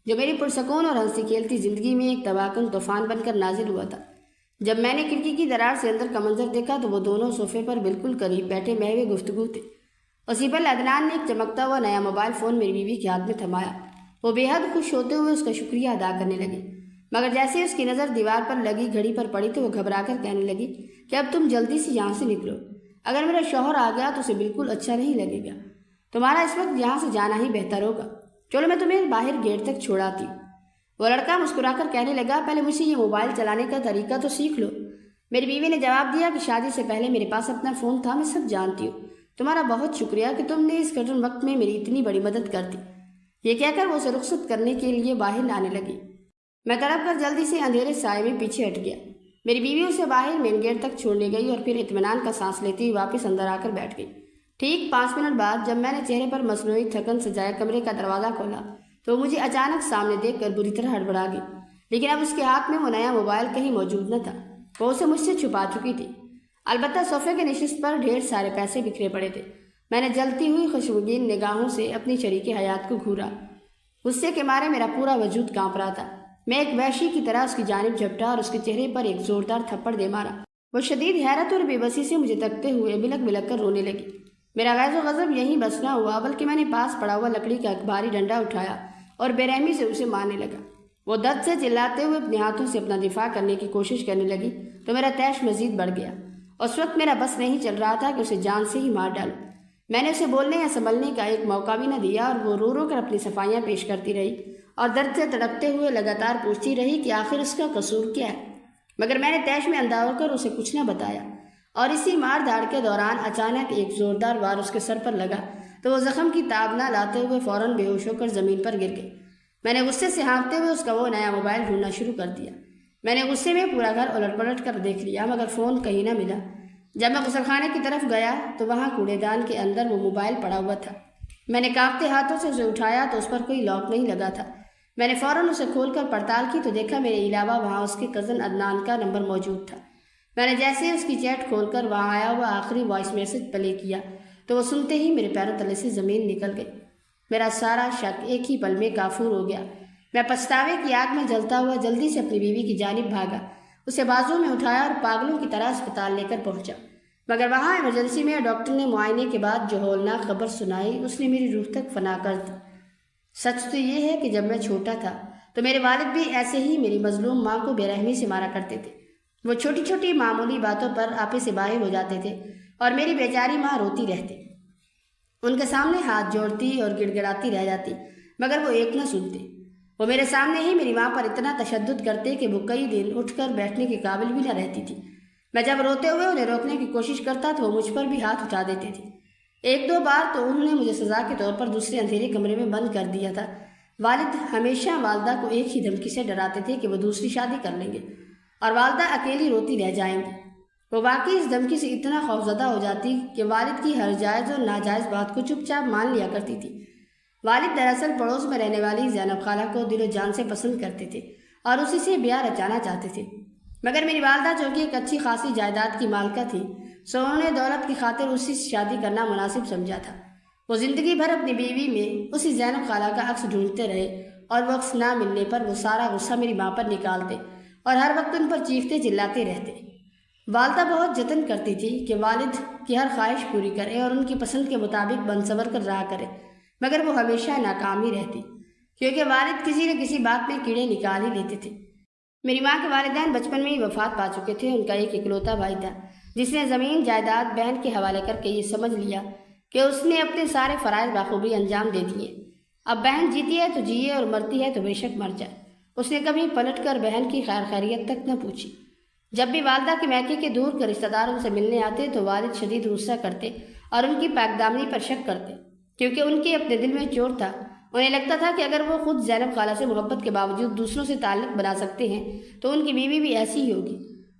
جو میری پرسکون اور ہنسی کھیلتی زندگی میں ایک تباہ کن طوفان بن کر نازل ہوا تھا۔ جب میں نے کھڑکی کی درار سے اندر کا منظر دیکھا تو وہ دونوں صوفے پر بالکل قریب بیٹھے محو گفتگو تھے۔ اسی پر عدنان نے ایک چمکتا ہوا نیا موبائل فون میری بیوی کے ہاتھ میں تھمایا۔ وہ بے حد خوش ہوتے ہوئے اس کا شکریہ ادا کرنے لگے۔ مگر جیسے ہی اس کی نظر دیوار پر لگی گھڑی پر پڑی تو وہ گھبرا کر کہنے لگی کہ اب تم جلدی سے یہاں سے نکلو، اگر میرا شوہر آ گیا تو اسے بالکل اچھا نہیں لگے گا، تمہارا اس وقت یہاں سے جانا ہی بہتر ہوگا، چلو میں تمہیں باہر گیٹ تک چھوڑاتی ہوں۔ وہ لڑکا مسکرا کر کہنے لگا پہلے مجھ سے یہ موبائل چلانے کا طریقہ تو سیکھ لو۔ میری بیوی نے جواب دیا کہ شادی سے پہلے میرے پاس اپنا فون تھا، میں سب جانتی ہوں، تمہارا بہت شکریہ کہ تم نے اس کٹن وقت میں میری اتنی بڑی مدد کر دی۔ یہ کہہ کر وہ اسے رخصت کرنے کے لیے باہر لانے لگی۔ میں تڑپ کر جلدی سے اندھیرے سائے میں پیچھے ہٹ گیا۔ میری بیوی اسے باہر مین گیٹ تک چھوڑنے گئی اور پھر اطمینان کا سانس لیتی ہوئی واپس اندر آ کر بیٹھ گئی۔ ٹھیک 5 منٹ بعد جب میں نے چہرے پر مصنوعی تھکن سجائے کمرے کا دروازہ کھولا تو مجھے اچانک سامنے دیکھ کر بری طرح ہڑبڑا گئی، لیکن اب اس کے ہاتھ میں وہ نیا موبائل کہیں موجود نہ تھا، وہ اسے مجھ سے چھپا چکی تھی۔ البتہ صوفے کے نشست پر ڈھیر سارے پیسے بکھرے پڑے تھے۔ میں نے جلتی ہوئی خوشبوگین نگاہوں سے اپنی شریک حیات کو گھورا، غصے کے مارے میرا پورا وجود کانپ رہا تھا۔ میں ایک وحشی کی طرح اس کی جانب جھپٹا اور اس کے چہرے پر ایک زوردار تھپڑ دے مارا۔ وہ شدید حیرت اور بے بسی سے مجھے تکتے ہوئے بلک بلک کر رونے لگی۔ میرا غیظ و غضب یہیں بس نہ ہوا بلکہ میں نے پاس پڑا ہوا لکڑی کا ایک بھاری ڈنڈا اٹھایا اور بے رحمی سے اسے مارنے لگا۔ وہ درد سے چلاتے ہوئے اپنے ہاتھوں سے اپنا دفاع کرنے کی کوشش کرنے لگی تو میرا طیش مزید بڑھ گیا۔ اس وقت میرا بس نہیں چل رہا تھا کہ اسے جان سے ہی مار ڈالوں۔ میں نے اسے بولنے یا سنبھلنے کا ایک موقع بھی نہ دیا اور وہ رو رو کر اپنی صفائیاں پیش کرتی رہی اور درد سے تڑپتے ہوئے لگاتار پوچھتی رہی کہ آخر اس کا قصور کیا ہے۔ مگر میں نے طیش میں اندھا ہو کر اسے کچھ نہ بتایا، اور اسی مار دھاڑ کے دوران اچانک ایک زوردار وار اس کے سر پر لگا تو وہ زخم کی تاب نہ لاتے ہوئے فوراً بے ہوش ہو کر زمین پر گر گئی۔ میں نے غصے سے ہانپتے ہوئے اس کا وہ نیا موبائل ڈھونڈنا شروع کر دیا۔ میں نے غصے میں پورا گھر الٹ پلٹ کر دیکھ لیا مگر فون کہیں نہ ملا۔ جب میں غسل خانے کی طرف گیا تو وہاں کوڑے دان کے اندر وہ موبائل پڑا ہوا تھا۔ میں نے کانپتے ہاتھوں سے اسے اٹھایا تو اس پر کوئی لاک نہیں لگا تھا۔ میں نے فوراً اسے کھول کر پڑتال کی تو دیکھا میرے علاوہ وہاں اس کے کزن عدنان کا نمبر موجود تھا۔ میں نے جیسے ہی اس کی چیٹ کھول کر وہاں آیا ہوا آخری وائس میسج پلے کیا تو وہ سنتے ہی میرے پیروں تلے سے زمین نکل گئی۔ میرا سارا شک ایک ہی پل میں کافور ہو گیا۔ میں پچھتاوے کی آگ میں جلتا ہوا جلدی سے اپنی بیوی کی جانب بھاگا، اسے بازو میں اٹھایا اور پاگلوں کی طرح اسپتال لے کر پہنچا۔ مگر وہاں ایمرجنسی میں ڈاکٹر نے معائنے کے بعد جو ہولناک خبر سنائی اس نے میری روح تک فنا کر دی۔ سچ تو یہ ہے کہ جب میں چھوٹا تھا تو میرے والد بھی ایسے ہی میری مظلوم ماں کو بے رحمی سے مارا کرتے تھے۔ وہ چھوٹی چھوٹی معمولی باتوں پر آپے سے باہر ہو جاتے تھے اور میری بیچاری ماں روتی رہتی، ان کے سامنے ہاتھ جوڑتی اور گڑ گڑاتی رہ جاتی مگر وہ ایک نہ سنتے۔ وہ میرے سامنے ہی میری ماں پر اتنا تشدد کرتے کہ وہ کئی دن اٹھ کر بیٹھنے کے قابل بھی نہ رہتی تھی۔ میں جب روتے ہوئے انہیں روکنے کی کوشش کرتا تو وہ مجھ پر بھی ہاتھ اٹھا دیتے تھے۔ 1-2 بار تو انہوں نے مجھے سزا کے طور پر دوسرے اندھیرے کمرے میں بند کر دیا تھا۔ والد ہمیشہ والدہ کو ایک ہی دھمکی سے ڈراتے تھے کہ وہ دوسری شادی کر لیں گے اور والدہ اکیلی روتی رہ جائیں گی۔ وہ واقعی اس دھمکی سے اتنا خوفزدہ ہو جاتی کہ والد کی ہر جائز اور ناجائز بات کو چپ چاپ مان لیا کرتی تھی۔ والد دراصل پڑوس میں رہنے والی زینب خالہ کو دل و جان سے پسند کرتے تھے اور اسی سے بیاہ رچانا چاہتے تھے، مگر میری والدہ جو کہ ایک اچھی خاصی جائیداد کی مالکہ تھی سو انہوں نے دولت کی خاطر اسی سے شادی کرنا مناسب سمجھا تھا۔ وہ زندگی بھر اپنی بیوی میں اسی زینب خالہ کا عکس ڈھونڈتے رہے اور وہ عکس نہ ملنے پر وہ سارا غصہ میری ماں پر نکالتے اور ہر وقت ان پر چیختے چلاتے رہتے۔ والدہ بہت جتن کرتی تھی کہ والد کی ہر خواہش پوری کرے اور ان کی پسند کے مطابق بن سور کر رہا کرے، مگر وہ ہمیشہ ناکام ہی رہتی کیونکہ والد کسی نہ کسی بات میں کیڑے نکال ہی لیتے تھے۔ میری ماں کے والدین بچپن میں ہی وفات پا چکے تھے۔ ان کا ایک اکلوتا بھائی تھا جس نے زمین جائیداد بہن کے حوالے کر کے یہ سمجھ لیا کہ اس نے اپنے سارے فرائض بخوبی انجام دے دیے۔ اب بہن جیتی ہے تو جیے اور مرتی ہے تو بے شک مر جائے۔ اس نے کبھی پلٹ کر بہن کی خیر خیریت تک نہ پوچھی۔ جب بھی والدہ کے میکے کے دور کے رشتہ دار ان سے ملنے آتے تو والد شدید غصہ کرتے اور ان کی پاک دامنی پر شک کرتے کیونکہ ان کے اپنے دل میں چور تھا۔ انہیں لگتا تھا کہ اگر وہ خود زینب خالہ سے محبت کے باوجود دوسروں سے تعلق بنا سکتے ہیں تو ان کی بیوی بھی ایسی ہی ہوگی۔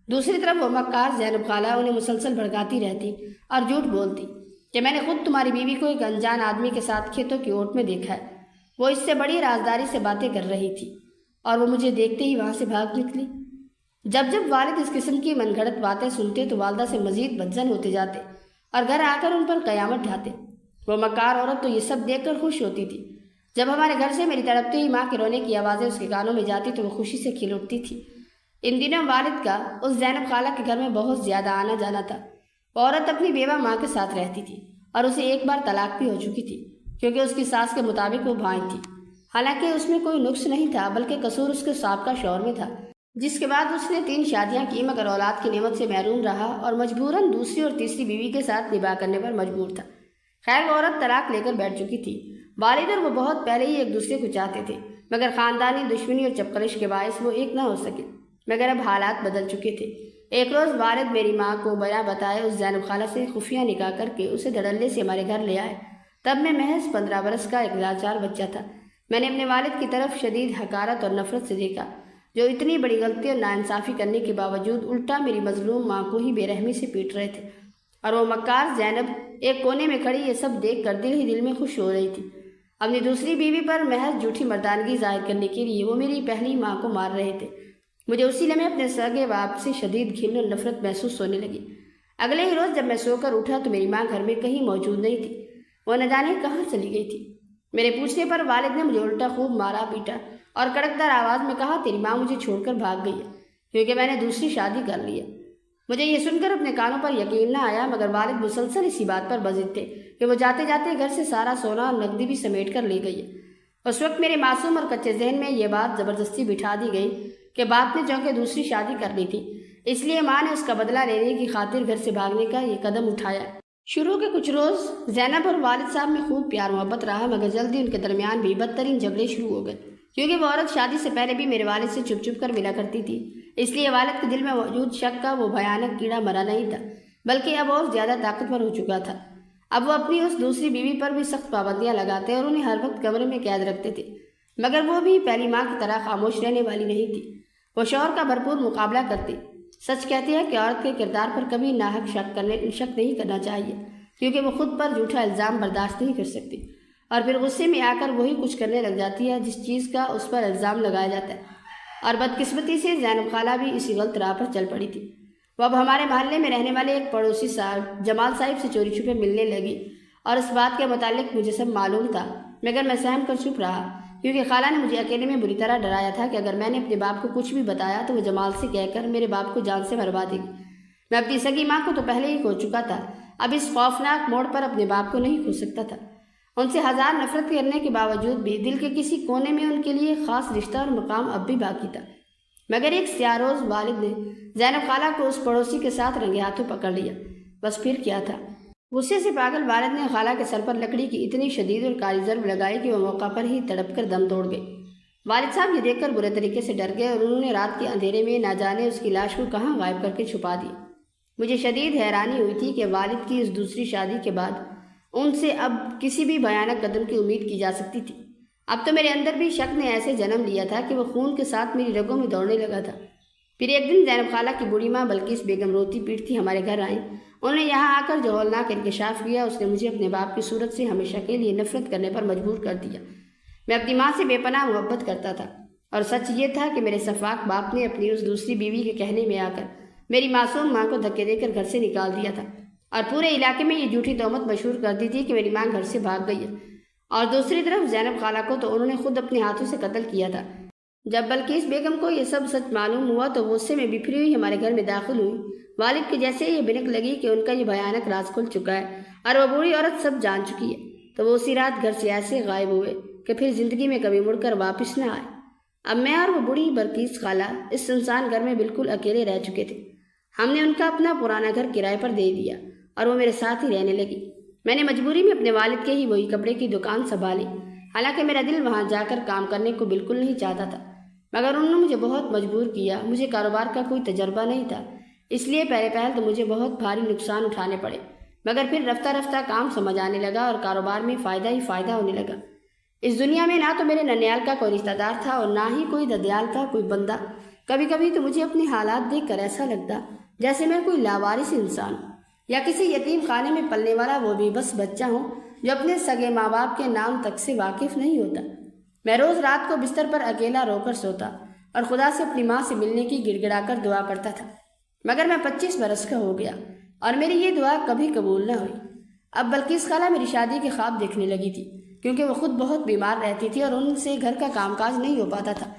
دوسری طرف وہ مکار زینب خالہ انہیں مسلسل بھڑکاتی رہتی اور جھوٹ بولتی کہ میں نے خود تمہاری بیوی کو ایک انجان آدمی کے ساتھ کھیتوں کی اوٹ میں دیکھا ہے۔ وہ اس سے بڑی رازداری سے باتیں کر رہی تھی اور وہ مجھے دیکھتے ہی وہاں سے بھاگ نکلی۔ جب جب والد اس قسم کی من گھڑت باتیں سنتے تو والدہ سے مزید بدظن ہوتے جاتے اور گھر آ کر ان پر قیامت ڈھاتے۔ وہ مکار عورت تو یہ سب دیکھ کر خوش ہوتی تھی۔ جب ہمارے گھر سے میری تڑپتی ہوئی ماں کے رونے کی آوازیں اس کے کانوں میں جاتی تو وہ خوشی سے کھل اٹھتی تھی۔ ان دنوں والد کا اس زینب خالہ کے گھر میں بہت زیادہ آنا جانا تھا۔ وہ عورت اپنی بیوہ ماں کے ساتھ رہتی تھی اور اسے ایک بار طلاق بھی ہو چکی تھی کیونکہ اس کی ساس کے مطابق وہ بھائی تھی۔ حالانکہ اس میں کوئی نقص نہیں تھا، بلکہ قصور اس کے سابقہ شوہر میں تھا، جس کے بعد اس نے 3 شادیاں کی مگر اولاد کی نعمت سے محروم رہا اور مجبوراً دوسری اور تیسری بیوی کے ساتھ نباہ کرنے پر مجبور تھا۔ خیر وہ عورت طلاق لے کر بیٹھ چکی تھی۔ والد اور وہ بہت پہلے ہی ایک دوسرے کو چاہتے تھے، مگر خاندانی دشمنی اور چپقلش کے باعث وہ ایک نہ ہو سکے۔ مگر اب حالات بدل چکے تھے۔ ایک روز والد میری ماں کو بنا بتائے اس زینب خالہ سے خفیہ نکاح کر کے اسے دھڑلے سے ہمارے گھر لے آئے۔ تب میں محض 15 برس کا ایک لاچار بچہ تھا۔ میں نے اپنے والد کی طرف شدید حقارت اور نفرت سے دیکھا، جو اتنی بڑی غلطی اور ناانصافی کرنے کے باوجود الٹا میری مظلوم ماں کو ہی بے رحمی سے پیٹ رہے تھے، اور وہ مکار زینب ایک کونے میں کھڑی یہ سب دیکھ کر دل ہی دل میں خوش ہو رہی تھی۔ اپنی دوسری بیوی پر محض جھوٹی مردانگی ظاہر کرنے کے لیے وہ میری پہلی ماں کو مار رہے تھے۔ مجھے اسی لمحے اپنے سگے باپ سے شدید گھن اور نفرت محسوس ہونے لگی۔ اگلے ہی روز جب میں سو کر اٹھا تو میری ماں گھر میں کہیں موجود نہیں تھی، وہ نہ جانے کہاں چلی گئی تھی۔ میرے پوچھنے پر والد نے مجھے الٹا خوب مارا پیٹا اور کڑکدار آواز میں کہا تیری ماں مجھے چھوڑ کر بھاگ گئی ہے کیونکہ میں نے دوسری شادی کر لی ہے۔ مجھے یہ سن کر اپنے کانوں پر یقین نہ آیا، مگر والد مسلسل اسی بات پر بضد تھے کہ وہ جاتے جاتے گھر سے سارا سونا اور نقدی بھی سمیٹ کر لے گئی ہے۔ اس وقت میرے معصوم اور کچے ذہن میں یہ بات زبردستی بٹھا دی گئی کہ باپ نے چونکہ دوسری شادی کر لی تھی، اس لیے ماں نے اس کا بدلہ لینے کی خاطر گھر سے بھاگنے کا یہ قدم اٹھایا۔ شروع کے کچھ روز زینب اور والد صاحب میں خوب پیار محبت رہا، مگر جلدی ان کے درمیان بھی بدترین جھگڑے شروع ہو گئے، کیونکہ وہ عورت شادی سے پہلے بھی میرے والد سے چھپ چھپ کر ملا کرتی تھی۔ اس لیے والد کے دل میں موجود شک کا وہ بھیانک کیڑا مرا نہیں تھا، بلکہ اب اور زیادہ طاقتور ہو چکا تھا۔ اب وہ اپنی اس دوسری بیوی پر بھی سخت پابندیاں لگاتے اور انہیں ہر وقت کمرے میں قید رکھتے تھے، مگر وہ بھی پہلی ماں کی طرح خاموش رہنے والی نہیں تھی۔ وہ شوہر کا بھرپور مقابلہ کرتی۔ سچ کہتی ہے کہ عورت کے کردار پر کبھی ناحق شک نہیں کرنا چاہیے، کیونکہ وہ خود پر جھوٹا الزام برداشت نہیں کر سکتی اور پھر غصے میں آ کر وہی کچھ کرنے لگ جاتی ہے جس چیز کا اس پر الزام لگایا جاتا ہے۔ اور بدقسمتی سے زینب خالہ بھی اسی غلط راہ پر چل پڑی تھی۔ وہ اب ہمارے محلے میں رہنے والے ایک پڑوسی صاحب جمال صاحب سے چوری چھپے ملنے لگی، اور اس بات کے متعلق مجھے سب معلوم تھا، مگر میں سہم کر چپ رہا، کیونکہ خالہ نے مجھے اکیلے میں بری طرح ڈرایا تھا کہ اگر میں نے اپنے باپ کو کچھ بھی بتایا تو وہ جمال سے کہہ کر میرے باپ کو جان سے مروا دے گی۔ میں اپنی سگی ماں کو تو پہلے ہی کھو چکا تھا، اب اس خوفناک موڑ پر اپنے باپ کو نہیں کھو سکتا تھا۔ ان سے ہزار نفرت کرنے کے باوجود بھی دل کے کسی کونے میں ان کے لیے خاص رشتہ اور مقام اب بھی باقی تھا۔ مگر ایک سیاہ روز والد نے زینب خالہ کو اس پڑوسی کے ساتھ رنگے ہاتھوں پکڑ لیا۔ بس پھر کیا تھا، غصے سے پاگل والد نے خالہ کے سر پر لکڑی کی اتنی شدید اور کاری ضرب لگائی کہ وہ موقع پر ہی تڑپ کر دم توڑ گئے۔ والد صاحب یہ دیکھ کر برے طریقے سے ڈر گئے اور انہوں نے رات کے اندھیرے میں نہ جانے اس کی لاش کو کہاں غائب کر کے چھپا دیا۔ مجھے شدید حیرانی ہوئی تھی کہ والد کی اس دوسری شادی کے بعد ان سے اب کسی بھی بھیانک قدم کی امید کی جا سکتی تھی۔ اب تو میرے اندر بھی شک نے ایسے جنم لیا تھا کہ وہ خون کے ساتھ میری رگوں میں دوڑنے لگا تھا۔ پھر ایک دن زینب خالہ کی بوڑھی ماں بلقیس بیگم روتی پیٹتی ہمارے گھر آئیں۔ انہوں نے یہاں آ کر جو ہولناک انکشاف کیا، اس نے مجھے اپنے باپ کی صورت سے ہمیشہ کے لیے نفرت کرنے پر مجبور کر دیا۔ میں اپنی ماں سے بے پناہ محبت کرتا تھا، اور سچ یہ تھا کہ میرے سفاک باپ نے اپنی اس دوسری بیوی کے کہنے میں آ کر میری معصوم ماں کو دھکے دے کر گھر سے نکال دیا تھا، اور پورے علاقے میں یہ جھوٹی تہمت مشہور کر دی تھی کہ میری ماں گھر سے بھاگ گئی ہے۔ اور دوسری طرف زینب خالہ کو تو انہوں نے خود اپنے ہاتھوں سے قتل کیا تھا۔ جب بلقیس بیگم کو یہ سب سچ معلوم ہوا تو غصے میں بفری ہوئی ہمارے گھر میں داخل ہوئی۔ والد کے جیسے یہ بنک لگی کہ ان کا یہ بھیانک راز کھل چکا ہے اور وہ بوڑھی عورت سب جان چکی ہے، تو وہ اسی رات گھر سے ایسے غائب ہوئے کہ پھر زندگی میں کبھی مڑ کر واپس نہ آئے۔ اب میں اور وہ بوڑھی بلقیس خالہ اس سنسان گھر میں بالکل اکیلے رہ چکے تھے۔ ہم نے ان کا اپنا پرانا گھر کرائے پر دے دیا اور وہ میرے ساتھ ہی رہنے لگی۔ میں نے مجبوری میں اپنے والد کے ہی وہی کپڑے کی دکان سنبھالی، حالانکہ میرا دل وہاں جا کر کام کرنے کو بالکل نہیں چاہتا تھا، مگر انہوں نے مجھے بہت مجبور کیا۔ مجھے کاروبار کا کوئی تجربہ نہیں تھا، اس لیے پہل تو مجھے بہت بھاری نقصان اٹھانے پڑے، مگر پھر رفتہ رفتہ کام سمجھ آنے لگا اور کاروبار میں فائدہ ہی فائدہ ہونے لگا۔ اس دنیا میں نہ تو میرے ننیال کا کوئی رشتہ دار تھا اور نہ ہی کوئی ددیال کا کوئی بندہ۔ کبھی کبھی تو مجھے اپنے حالات دیکھ کر ایسا لگتا جیسے میں کوئی لاوارث انسان یا کسی یتیم خانے میں پلنے والا وہ بھی بس بچہ ہوں جو اپنے سگے ماں باپ کے نام تک سے واقف نہیں ہوتا۔ میں روز رات کو بستر پر اکیلا رو کر سوتا اور خدا سے اپنی ماں سے ملنے کی گڑ گڑا کر دعا کرتا تھا، مگر میں 25 برس کا ہو گیا اور میری یہ دعا کبھی قبول نہ ہوئی۔ اب بلقیس خالہ میری شادی کے خواب دیکھنے لگی تھی، کیونکہ وہ خود بہت بیمار رہتی تھی اور ان سے گھر کا کام کاج نہیں ہو پاتا تھا،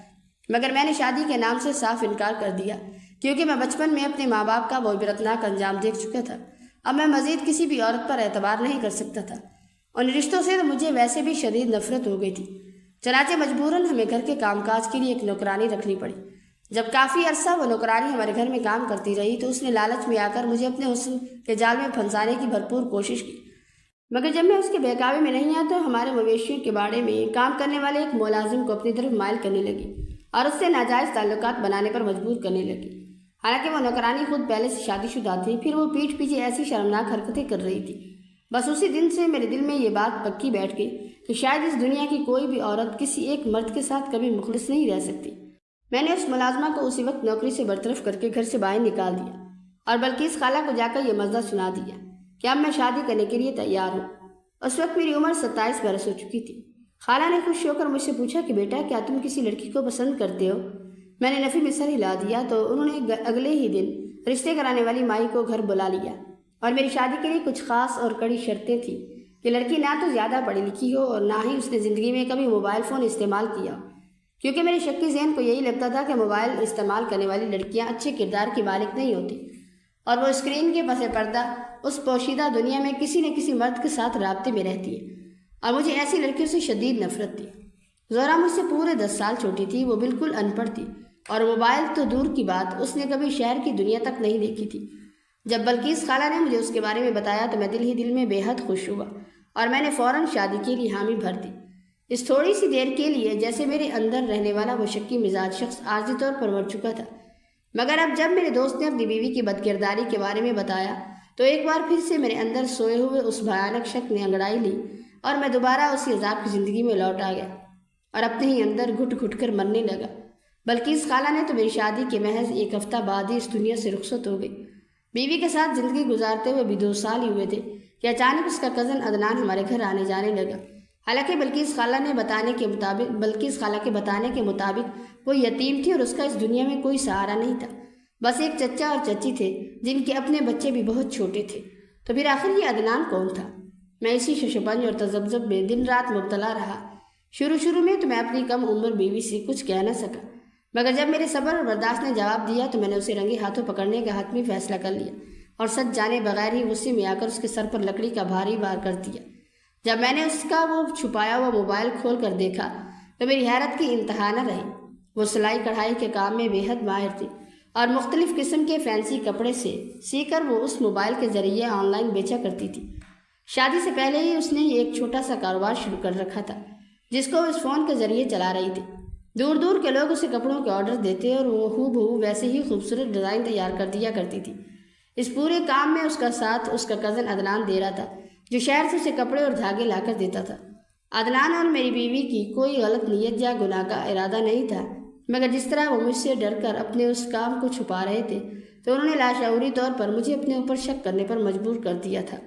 مگر میں نے شادی کے نام سے صاف انکار کر دیا، کیونکہ میں بچپن میں اپنے ماں باپ کا وہ عبرتناک انجام دیکھ چکا تھا۔ اب میں مزید کسی بھی عورت پر اعتبار نہیں کر سکتا تھا۔ ان رشتوں سے تو مجھے ویسے بھی شدید نفرت ہو گئی تھی۔ چنانچہ مجبوراً ہمیں گھر کے کام کاج کے لیے ایک نوکرانی رکھنی پڑی۔ جب کافی عرصہ وہ نوکرانی ہمارے گھر میں کام کرتی رہی تو اس نے لالچ میں آ کر مجھے اپنے حسن کے جال میں پھنسانے کی بھرپور کوشش کی، مگر جب میں اس کے بہکاوے میں نہیں آیا تو ہمارے مویشیوں کے باڑے میں کام کرنے والے ایک ملازم کو اپنی طرف مائل کرنے لگی اور اس سے ناجائز تعلقات بنانے پر مجبور کرنے لگی۔ حالانکہ وہ نوکرانی خود پہلے سے شادی شدہ تھی، پھر وہ پیٹھ پیچھے ایسی شرمناک حرکتیں کر رہی تھی۔ بس اسی دن سے میرے دل میں یہ بات پکی بیٹھ گئی کہ شاید اس دنیا کی کوئی بھی عورت کسی ایک مرد کے ساتھ کبھی مخلص نہیں رہ سکتی۔ میں نے اس ملازمہ کو اسی وقت نوکری سے برطرف کر کے گھر سے باہر نکال دیا اور بلکیس خالہ کو جا کر یہ مزہ سنا دیا کہ اب میں شادی کرنے کے لیے تیار ہوں۔ اس وقت میری عمر 27 برس ہو چکی تھی۔ خالہ نے خوش ہو کر مجھ سے پوچھا کہ بیٹا کیا تم کسی لڑکی کو پسند کرتے ہو؟ میں نے نفی میں سر ہلا دیا تو انہوں نے اگلے ہی دن رشتے کرانے والی مائی کو گھر بلا لیا اور میری شادی کے لیے کچھ خاص اور کڑی شرطیں تھیں کہ لڑکی نہ تو زیادہ پڑھی لکھی ہو اور نہ ہی اس نے زندگی میں کبھی موبائل فون استعمال کیا ہو، کیونکہ میرے شکی ذہن کو یہی لگتا تھا کہ موبائل استعمال کرنے والی لڑکیاں اچھے کردار کی مالک نہیں ہوتی اور وہ اسکرین کے پس پردہ اس پوشیدہ دنیا میں کسی نہ کسی مرد کے ساتھ رابطے میں رہتی ہے، اور مجھے ایسی لڑکیوں سے شدید نفرت تھی۔ زہرا مجھ سے پورے 10 سال چھوٹی تھی، وہ بالکل ان پڑھ تھی اور موبائل تو دور کی بات اس نے کبھی شہر کی دنیا تک نہیں دیکھی تھی۔ جب بلکیس خالہ نے مجھے اس کے بارے میں بتایا تو میں دل ہی دل میں بے حد خوش ہوا اور میں نے فوراً شادی کے لیے حامی بھر دی۔ اس تھوڑی سی دیر کے لیے جیسے میرے اندر رہنے والا وہ شکی مزاج شخص عارضی طور پر مر چکا تھا، مگر اب جب میرے دوست نے اپنی بیوی کی بدکرداری کے بارے میں بتایا تو ایک بار پھر سے میرے اندر سوئے ہوئے اس بھیانک شک نے انگڑائی لی اور میں دوبارہ اسی عذاب کی زندگی میں لوٹ آ گیا اور اپنے ہی اندر گھٹ گھٹ کر مرنے لگا۔ بلکیس خالہ نے تو میری شادی کے محض ایک ہفتہ بعد ہی اس دنیا سے رخصت ہو گئی۔ بیوی کے ساتھ زندگی گزارتے ہوئے بھی 2 سال ہی ہوئے تھے کہ اچانک اس کا کزن عدنان ہمارے گھر آنے جانے لگا۔ حالانکہ بلکیس خالہ کے بتانے کے مطابق وہ یتیم تھی اور اس کا اس دنیا میں کوئی سہارا نہیں تھا، بس ایک چچا اور چچی تھے جن کے اپنے بچے بھی بہت چھوٹے تھے۔ تو پھر آخر یہ عدنان کون تھا؟ میں اسی ششپنج اور تذبذب میں دن رات مبتلا رہا۔ شروع میں تو میں اپنی کم عمر بیوی سے کچھ کہہ نہ سکا، مگر جب میرے صبر اور برداشت نے جواب دیا تو میں نے اسے رنگے ہاتھوں پکڑنے کا حتمی فیصلہ کر لیا اور سچ جانے بغیر ہی غصے میں آ کر اس کے سر پر لکڑی کا بھاری بار کر دیا۔ جب میں نے اس کا وہ چھپایا ہوا موبائل کھول کر دیکھا تو میری حیرت کی انتہا نہ رہی۔ وہ سلائی کڑھائی کے کام میں بے حد ماہر تھی اور مختلف قسم کے فینسی کپڑے سے سی کر وہ اس موبائل کے ذریعے آن لائن بیچا کرتی تھی۔ شادی سے پہلے ہی اس نے ایک چھوٹا سا کاروبار شروع کر رکھا تھا جس کو اس فون کے ذریعے چلا رہی تھی۔ دور دور کے لوگ اسے کپڑوں کے آرڈر دیتے اور وہ ہو بہو ویسے ہی خوبصورت ڈیزائن تیار کر دیا کرتی تھی۔ اس پورے کام میں اس کا ساتھ اس کا کزن عدنان دے رہا تھا جو شہر سے اسے کپڑے اور دھاگے لا کر دیتا تھا۔ عدنان اور میری بیوی کی کوئی غلط نیت یا گناہ کا ارادہ نہیں تھا، مگر جس طرح وہ مجھ سے ڈر کر اپنے اس کام کو چھپا رہے تھے تو انہوں نے لاشعوری طور پر مجھے اپنے اوپر شک کرنے پر مجبور کر دیا تھا۔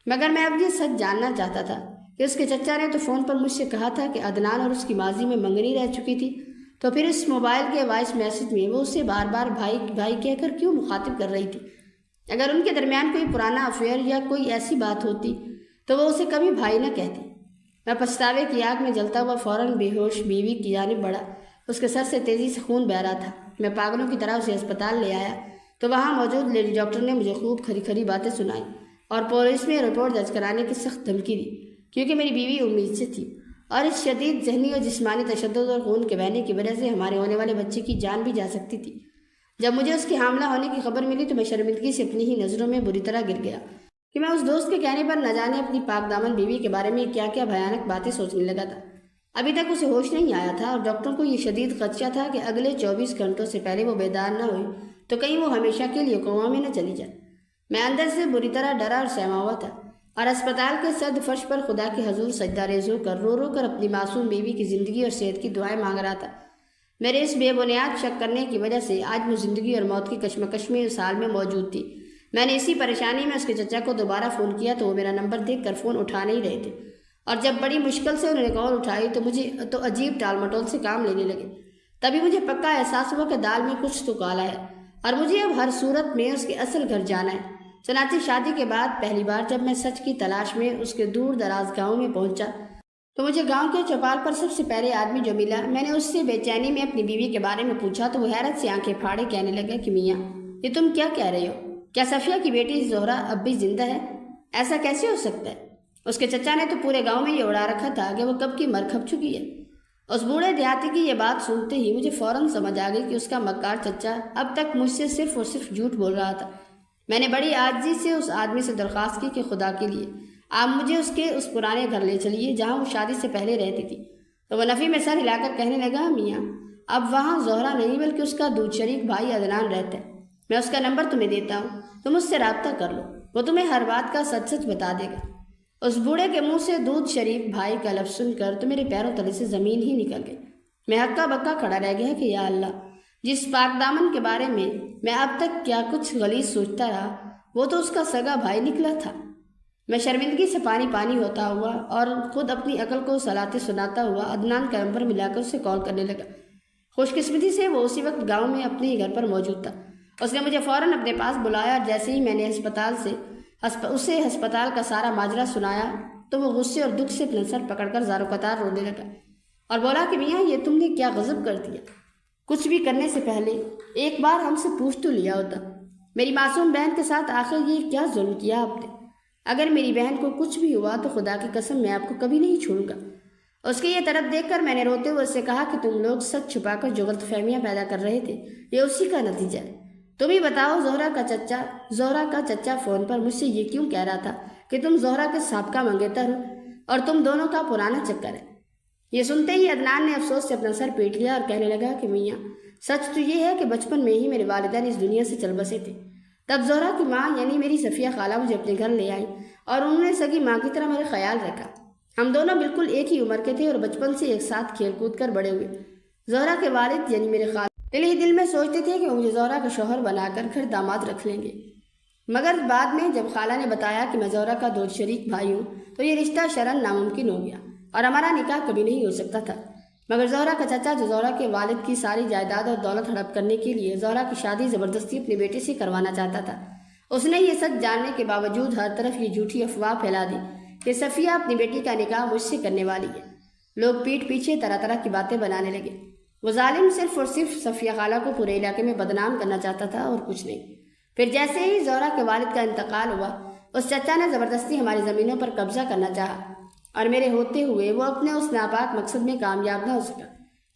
مگر میں اب یہ سچ جاننا چاہتا تھا کہ اس کے چچا نے تو فون پر مجھ سے کہا تھا کہ عدنان اور اس کی ماضی میں منگنی رہ چکی تھی، تو پھر اس موبائل کے وائس میسج میں وہ اسے بار بار بھائی بھائی کہہ کر کیوں مخاطب کر رہی تھی؟ اگر ان کے درمیان کوئی پرانا افیئر یا کوئی ایسی بات ہوتی تو وہ اسے کبھی بھائی نہ کہتی۔ میں پچھتاوے کی آگ میں جلتا ہوا فوراً بے ہوش بیوی کی جانب بڑھا۔ اس کے سر سے تیزی سے خون بہہ رہا تھا۔ میں پاگلوں کی طرح اسے اسپتال لے آیا تو وہاں موجود لیڈی ڈاکٹر نے مجھے خوب کھری کھری باتیں سنائیں اور پولیس میں رپورٹ درج کرانے کی سخت دھمکی دی، کیونکہ میری بیوی امید سے تھی اور اس شدید ذہنی اور جسمانی تشدد اور خون کے بہنے کی وجہ سے ہمارے ہونے والے بچے کی جان بھی جا سکتی تھی۔ جب مجھے اس کے حاملہ ہونے کی خبر ملی تو میں شرمندگی سے اپنی ہی نظروں میں بری طرح گر گیا کہ میں اس دوست کے کہنے پر نہ جانے اپنی پاک دامن بیوی کے بارے میں کیا کیا بھیانک باتیں سوچنے لگا تھا۔ ابھی تک اسے ہوش نہیں آیا تھا اور ڈاکٹر کو یہ شدید خدشہ تھا کہ اگلے 24 گھنٹوں سے پہلے وہ بیدار نہ ہوئی تو کہیں وہ ہمیشہ کے لیے کوما میں نہ چلی جائے۔ میں اندر سے بری طرح ڈرا اور سہما ہوا تھا اور اسپتال کے سرد فرش پر خدا کے حضور سجدہ ریز ہو کر رو کر اپنی معصوم بیوی کی زندگی اور صحت کی دعائیں مانگ رہا تھا۔ میرے اس بے بنیاد شک کرنے کی وجہ سے آج وہ زندگی اور موت کی کشمکش میں اس حال میں موجود تھی۔ میں نے اسی پریشانی میں اس کے چچا کو دوبارہ فون کیا تو وہ میرا نمبر دیکھ کر فون اٹھا نہیں رہے تھے، اور جب بڑی مشکل سے انہوں نے کال اٹھائی تو مجھے تو عجیب ٹال مٹول سے کام لینے لگے۔ تبھی مجھے پکا احساس ہوا کہ دال میں کچھ تو کالا ہے اور مجھے اب ہر صورت میں اس کے اصل گھر جانا ہے۔ چنانچہ شادی کے بعد پہلی بار جب میں سچ کی تلاش میں اس کے دور دراز گاؤں میں پہنچا تو مجھے گاؤں کے چوپال پر سب سے پہلے آدمی جو ملا، میں نے اس سے بے چینی میں اپنی بیوی کے بارے میں پوچھا تو وہ حیرت سے آنکھیں پھاڑے کہنے لگا کہ میاں یہ تم کیا کہہ رہے ہو؟ کیا صفیہ کی بیٹی زہرا اب بھی زندہ ہے؟ ایسا کیسے ہو سکتا ہے؟ اس کے چچا نے تو پورے گاؤں میں یہ اڑا رکھا تھا کہ وہ کب کی مر کھپ چکی ہے۔ اس بوڑھے دیہاتی کی یہ بات سنتے ہی مجھے فوراً سمجھ آ گئی کہ اس کا مکار چچا اب تک مجھ سے صرف اور صرف جھوٹ بول رہا تھا۔ میں نے بڑی عاجزی سے اس آدمی سے درخواست کی کہ خدا کے لیے آپ مجھے اس پرانے گھر لے چلیے جہاں وہ شادی سے پہلے رہتی تھی۔ تو وہ نفی میں سر ہلا کر کہنے لگا، میاں اب وہاں زہرا نہیں بلکہ اس کا دودھ شریک بھائی عدنان رہتا ہے، میں اس کا نمبر تمہیں دیتا ہوں، تم اس سے رابطہ کر لو، وہ تمہیں ہر بات کا سچ سچ بتا دے گا۔ اس بوڑھے کے منہ سے دودھ شریک بھائی کا لفظ سن کر تو میرے پیروں تلے سے زمین ہی نکل گئی۔ میں ہکا بکا کھڑا رہ گیا کہ یا اللہ، جس پاک دامن کے بارے میں اب تک کیا کچھ غلیظ سوچتا رہا، وہ تو اس کا سگا بھائی نکلا تھا۔ میں شرمندگی سے پانی پانی ہوتا ہوا اور خود اپنی عقل کو صلاحیں سناتا ہوا عدنان کا نمبر ملا کر اسے کال کرنے لگا۔ خوش قسمتی سے وہ اسی وقت گاؤں میں اپنے ہی گھر پر موجود تھا۔ اس نے مجھے فوراً اپنے پاس بلایا اور جیسے ہی میں نے اسے ہسپتال کا سارا ماجرا سنایا تو وہ غصے اور دکھ سے اپنا سر پکڑ کر زارو قطار رونے لگا اور بولا کہ میاں یہ تم نے کیا غضب کر دیا، کچھ بھی کرنے سے پہلے ایک بار ہم سے پوچھ تو لیا ہوتا۔ میری معصوم بہن کے ساتھ آخر یہ کیا ظلم کیا آپ نے؟ اگر میری بہن کو کچھ بھی ہوا تو خدا کی قسم میں آپ کو کبھی نہیں چھوڑوں گا۔ اس کی یہ طرف دیکھ کر میں نے روتے ہوئے اسے کہا کہ تم لوگ سچ چھپا کر جو غلط فہمیاں پیدا کر رہے تھے یہ اسی کا نتیجہ ہے۔ تم ہی بتاؤ، زہرا کا چچا فون پر مجھ سے یہ کیوں کہہ رہا تھا کہ تم زہرا کے سابقہ منگیتر ہو اور تم دونوں کا پرانا چکر ہے۔ یہ سنتے ہی عدنان نے افسوس سے اپنا سر پیٹ لیا اور کہنے لگا کہ میاں سچ تو یہ ہے کہ بچپن میں ہی میرے والدین اس دنیا سے چل بسے تھے۔ تب زہرا کی ماں یعنی میری صفیہ خالہ مجھے اپنے گھر لے آئی اور انہوں نے سگی ماں کی طرح میرا خیال رکھا۔ ہم دونوں بالکل ایک ہی عمر کے تھے اور بچپن سے ایک ساتھ کھیل کود کر بڑے ہوئے۔ زہرا کے والد یعنی میرے خالہ دل ہی دل میں سوچتے تھے کہ مجھے زہرا کا شوہر بنا کر گھر داماد رکھ لیں گے، مگر بعد میں جب خالہ نے بتایا کہ میں زہرا کا دودھ شریک بھائی ہوں تو یہ رشتہ شرعاً ناممکن ہو گیا اور ہمارا نکاح کبھی نہیں ہو سکتا تھا۔ مگر زہرا کا چچا جو زہرا کے والد کی ساری جائیداد اور دولت ہڑپ کرنے کے لیے زہرا کی شادی زبردستی اپنے بیٹے سے کروانا چاہتا تھا، اس نے یہ سچ جاننے کے باوجود ہر طرف یہ جھوٹی افواہ پھیلا دی کہ صفیہ اپنی بیٹی کا نکاح مجھ سے کرنے والی ہے۔ لوگ پیٹھ پیچھے طرح طرح کی باتیں بنانے لگے۔ وہ ظالم صرف اور صرف صفیہ خالہ کو پورے علاقے میں بدنام کرنا چاہتا تھا اور کچھ نہیں۔ پھر جیسے ہی زہرا کے والد کا انتقال ہوا اس چچا نے زبردستی ہماری زمینوں پر قبضہ کرنا چاہا اور میرے ہوتے ہوئے وہ اپنے اس ناپاک مقصد میں کامیاب نہ ہو سکا،